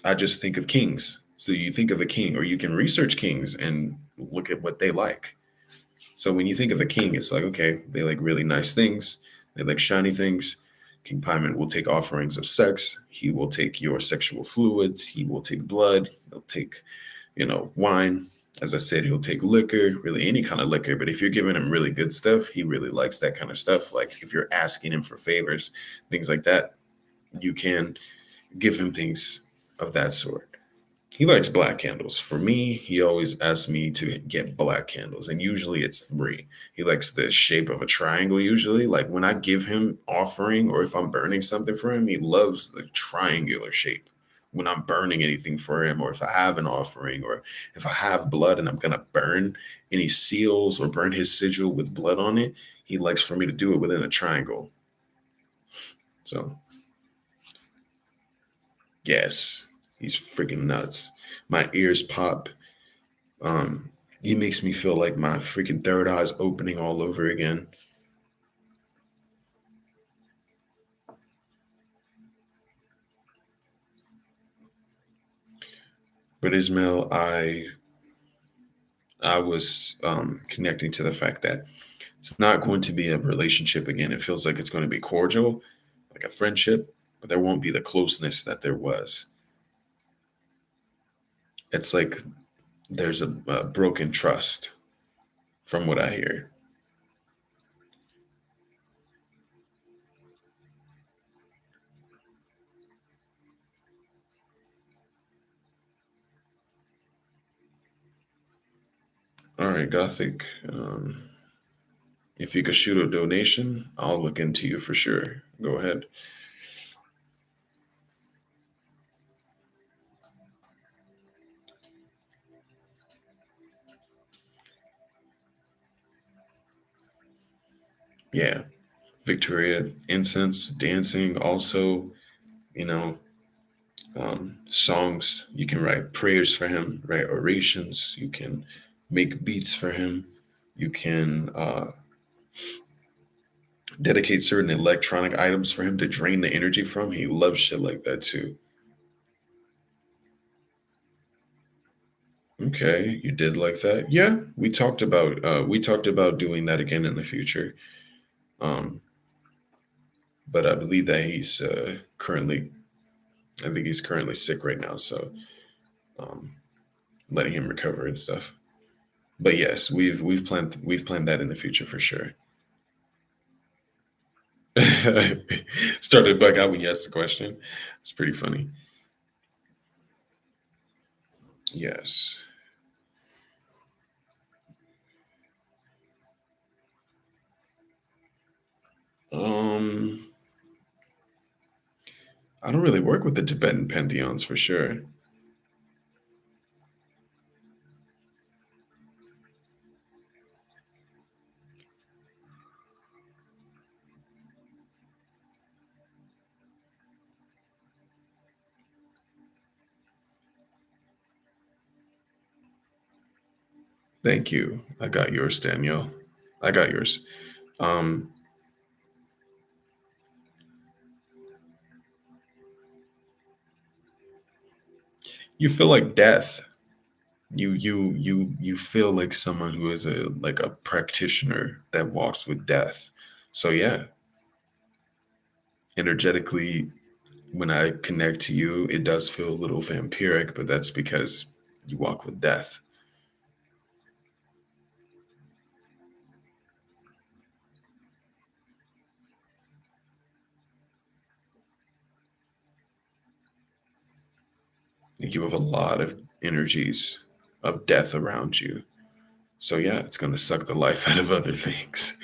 I just think of kings. So, you think of a king, or you can research kings and look at what they like. So when you think of a king, it's like, okay, they like really nice things. They like shiny things. King Paimon will take offerings of sex. He will take your sexual fluids. He will take blood. He'll take, wine. As I said, he'll take liquor, really any kind of liquor. But if you're giving him really good stuff, he really likes that kind of stuff. Like if you're asking him for favors, things like that, you can give him things of that sort. He likes black candles. For me, he always asks me to get black candles, and usually it's three. He likes the shape of a triangle, usually. Like when I give him offering or if I'm burning something for him, he loves the triangular shape. When I'm burning anything for him, or if I have an offering, or if I have blood and I'm going to burn any seals or burn his sigil with blood on it, he likes for me to do it within a triangle. So, yes, he's freaking nuts. My ears pop. He makes me feel like my freaking third eye's opening all over again. But Ismail, I was connecting to the fact that it's not going to be a relationship again. It feels like it's going to be cordial, like a friendship, but there won't be the closeness that there was. It's like there's a broken trust, from what I hear. All right, Gothic. If you could shoot a donation, I'll look into you for sure. Go ahead. Yeah, Victoria, incense, dancing, also, you know, songs. You can write prayers for him, write orations. You can make beats for him. You can dedicate certain electronic items for him to drain the energy from. He loves shit like that too. Okay, you did like that. Yeah, we talked about doing that again in the future. Um, but I believe that he's currently I think he's currently sick right now, so um, letting him recover and stuff. But yes, we've planned that in the future for sure. Started bug out when you asked the question. It's pretty funny. Yes. Um, I don't really work with the Tibetan pantheons for sure. Thank you. I got yours, Danielle. I got yours. Um, you feel like death. You feel like someone who is a practitioner that walks with death. So yeah, energetically, when I connect to you, it does feel a little vampiric, but that's because you walk with death. You have a lot of energies of death around you. So yeah, it's going to suck the life out of other things.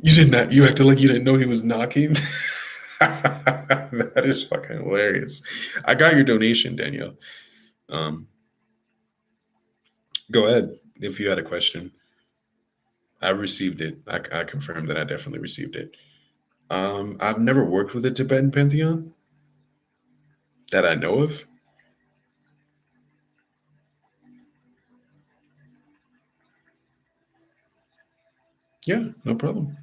You did not. You acted like you didn't know he was knocking. That is fucking hilarious. I got your donation, Danielle. Um, Go ahead if you had a question. I received it. I confirmed that I definitely received it. I've never worked with a Tibetan pantheon that I know of. Yeah, no problem.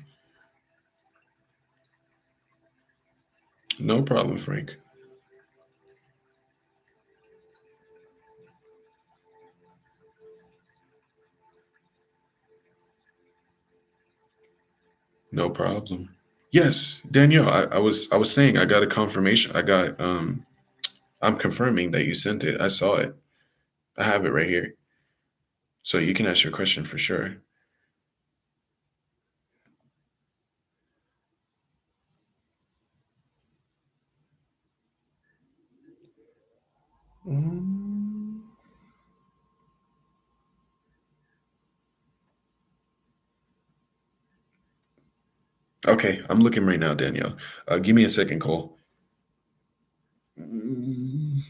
No problem, Frank. No problem. Yes, Danielle. I was saying I got a confirmation. I'm confirming that you sent it. I saw it. I have it right here. So you can ask your question for sure. Mm. Okay, I'm looking right now, Danielle. Give me a second, Cole. Mm.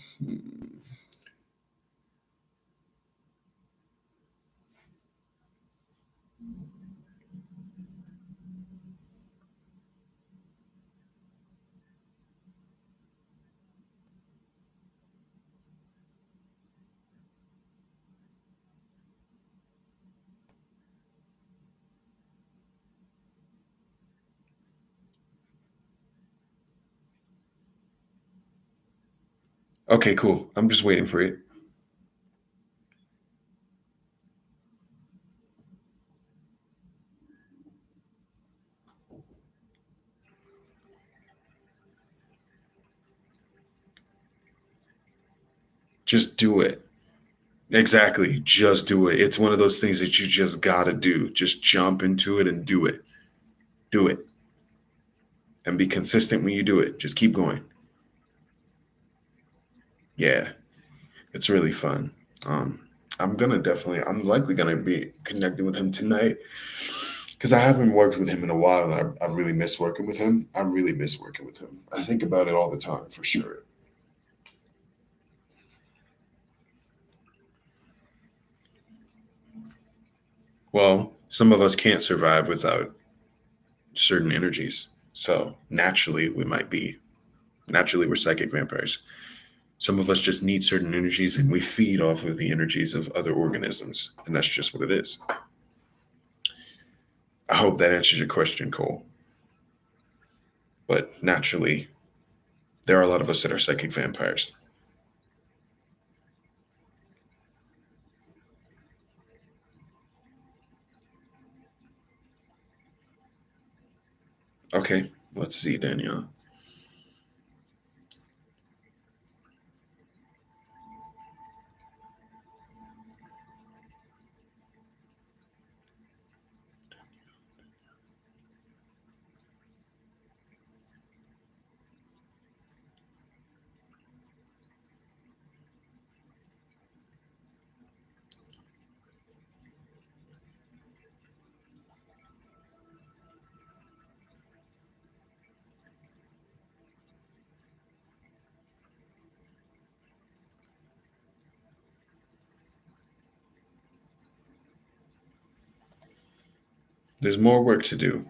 Okay, cool. I'm just waiting for it. Just do it. Exactly. Just do it. It's one of those things that you just gotta do. Just jump into it and do it. Do it. And be consistent when you do it. Just keep going. Yeah. It's really fun. I'm likely gonna be connecting with him tonight because I haven't worked with him in a while and I really miss working with him. I really miss working with him. I think about it all the time for sure. Well, some of us can't survive without certain energies. So naturally, we're psychic vampires. Some of us just need certain energies and we feed off of the energies of other organisms. And that's just what it is. I hope that answers your question, Cole. But naturally, there are a lot of us that are psychic vampires. Okay, let's see, Danielle. There's more work to do.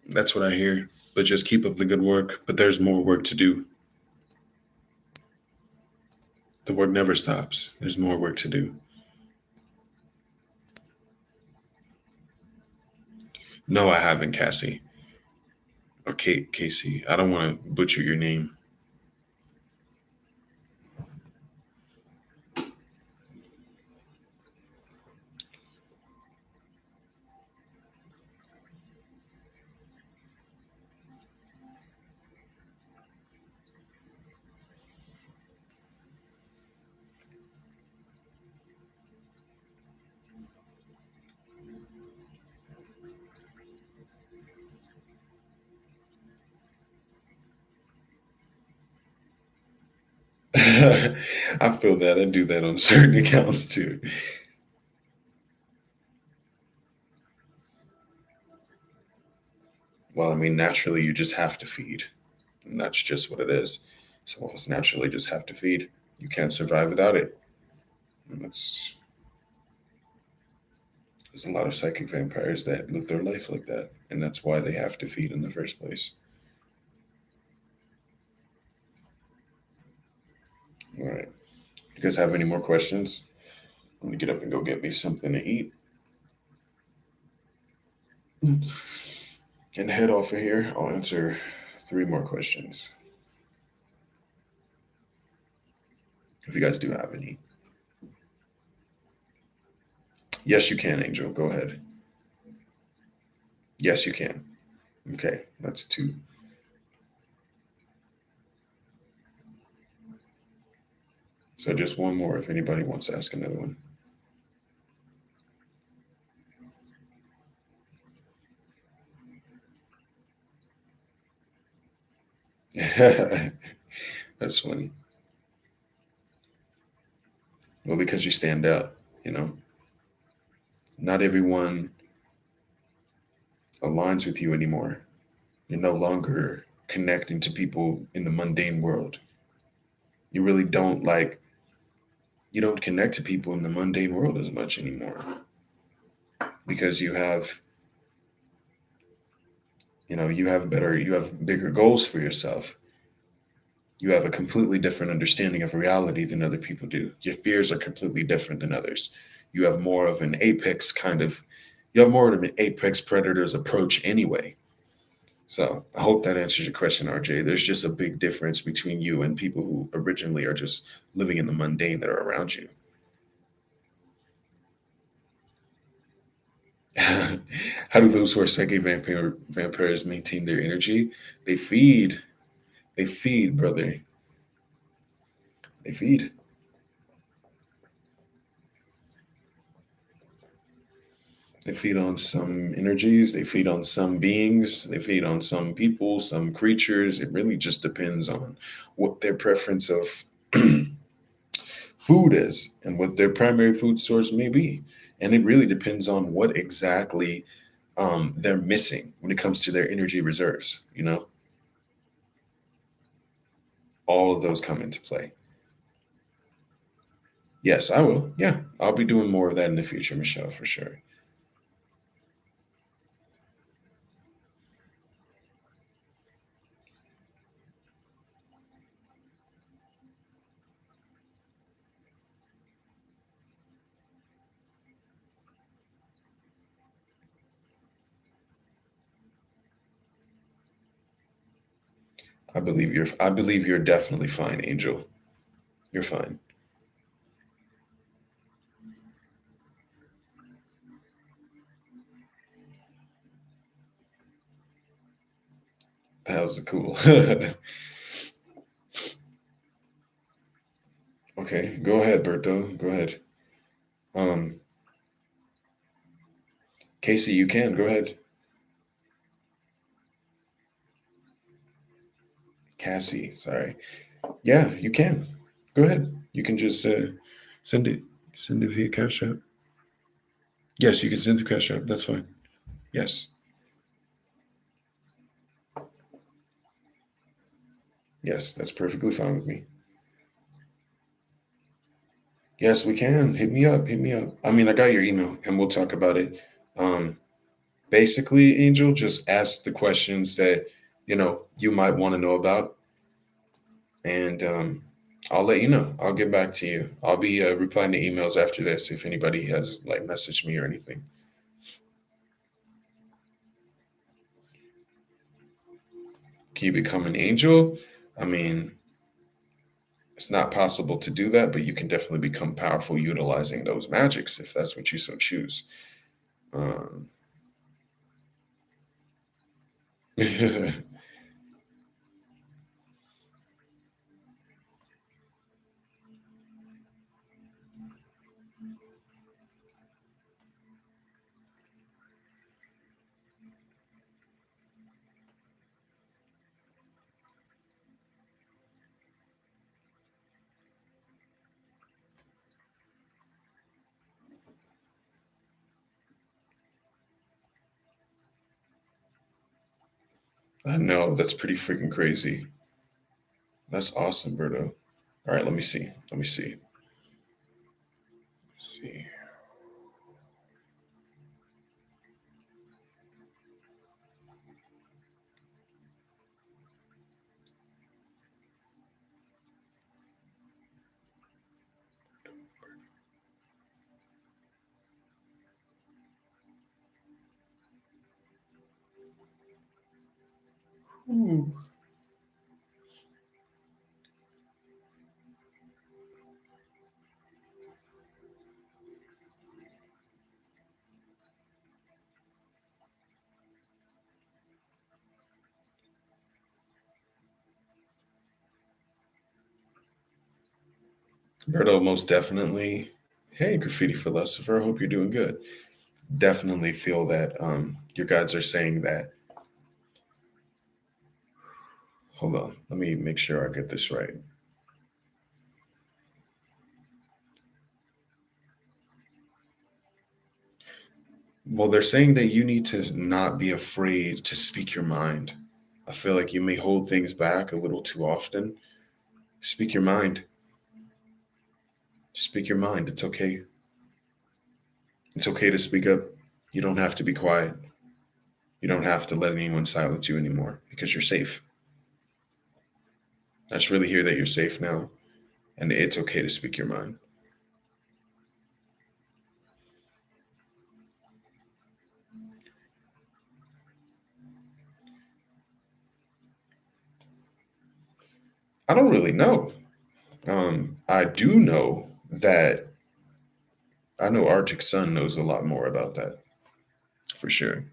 That's what I hear. But just keep up the good work. But there's more work to do. The work never stops. There's more work to do. No, I haven't, Cassie. Or Casey. I don't want to butcher your name. I feel that. I do that on certain accounts too. Well, I mean, naturally, you just have to feed. And that's just what it is. Some of us naturally just have to feed. You can't survive without it. And there's a lot of psychic vampires that live their life like that. And that's why they have to feed in the first place. All right. You guys have any more questions? I'm going to get up and go get me something to eat and head off of here. I'll answer 3 more questions if you guys do have any. Yes, you can, Angel. Go ahead. Yes, you can. Okay, that's two. So just one more if anybody wants to ask another one. That's funny. Well, because you stand out, you know, not everyone aligns with you anymore. You're no longer connecting to people in the mundane world. You really don't like, you don't connect to people in the mundane world as much anymore because you have bigger goals for yourself. You have a completely different understanding of reality than other people do. Your fears are completely different than others. You have more of an apex kind of, you have more of an apex predator's approach anyway. So I hope that answers your question, RJ. There's just a big difference between you and people who originally are just living in the mundane that are around you. How do those who are psychic vampires maintain their energy? They feed. They feed, brother. They feed. They feed on some energies, they feed on some beings, they feed on some people, some creatures. It really just depends on what their preference of food is and what their primary food source may be. And it really depends on what exactly they're missing when it comes to their energy reserves. All of those come into play. Yes, I will. Yeah, I'll be doing more of that in the future, Michelle, for sure. I believe you're definitely fine, Angel. You're fine. That was cool. Okay, go ahead, Berto. Go ahead. Um, Casey, you can go ahead. Cassie, sorry. Yeah, you can. Go ahead. You can just send it. Send it via Cash App. Yes, you can send to Cash App. That's fine. Yes, yes, that's perfectly fine with me. Yes, we can. Hit me up. Hit me up. I mean, I got your email, and we'll talk about it. Um, Basically, Angel, just ask the questions that you might want to know about, and I'll let you know. I'll get back to you. I'll be replying to emails after this if anybody has like messaged me or anything. Can you become an angel? I mean, it's not possible to do that, but you can definitely become powerful utilizing those magics if that's what you so choose. Um, I know that's pretty freaking crazy. That's awesome, Berto. All right, let me see. Let me see. Let's see. Ooh. Berto, most definitely. Hey, Graffiti Philosopher. I hope you're doing good. Definitely feel that your guides are saying that. Hold on. Let me make sure I get this right. Well, they're saying that you need to not be afraid to speak your mind. I feel like you may hold things back a little too often. Speak your mind. Speak your mind. It's okay. It's okay to speak up. You don't have to be quiet. You don't have to let anyone silence you anymore because you're safe. I just really hear that you're safe now, and it's okay to speak your mind. I don't really know. I do know that I know Arctic Sun knows a lot more about that for sure.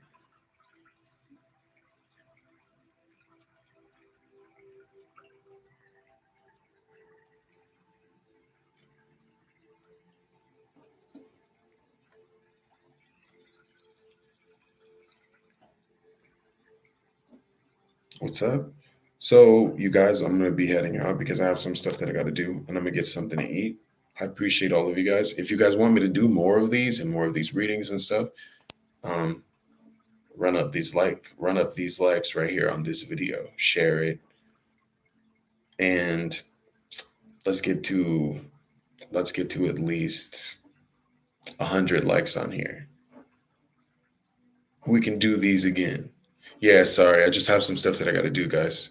What's up? So, you guys, I'm going to be heading out because I have some stuff that I got to do and I'm going to get something to eat. I appreciate all of you guys. If you guys want me to do more of these and more of these readings and stuff, um, run up these likes right here on this video, share it, and let's get to let's get to at least 100 likes on here. We can do these again. Yeah, sorry, I just have some stuff that I got to do, guys.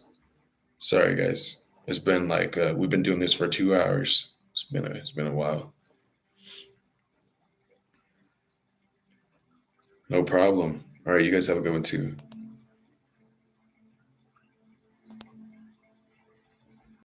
Sorry, guys. It's been like we've been doing this for 2 hours. It's been a while. No problem. All right, you guys have a good one too.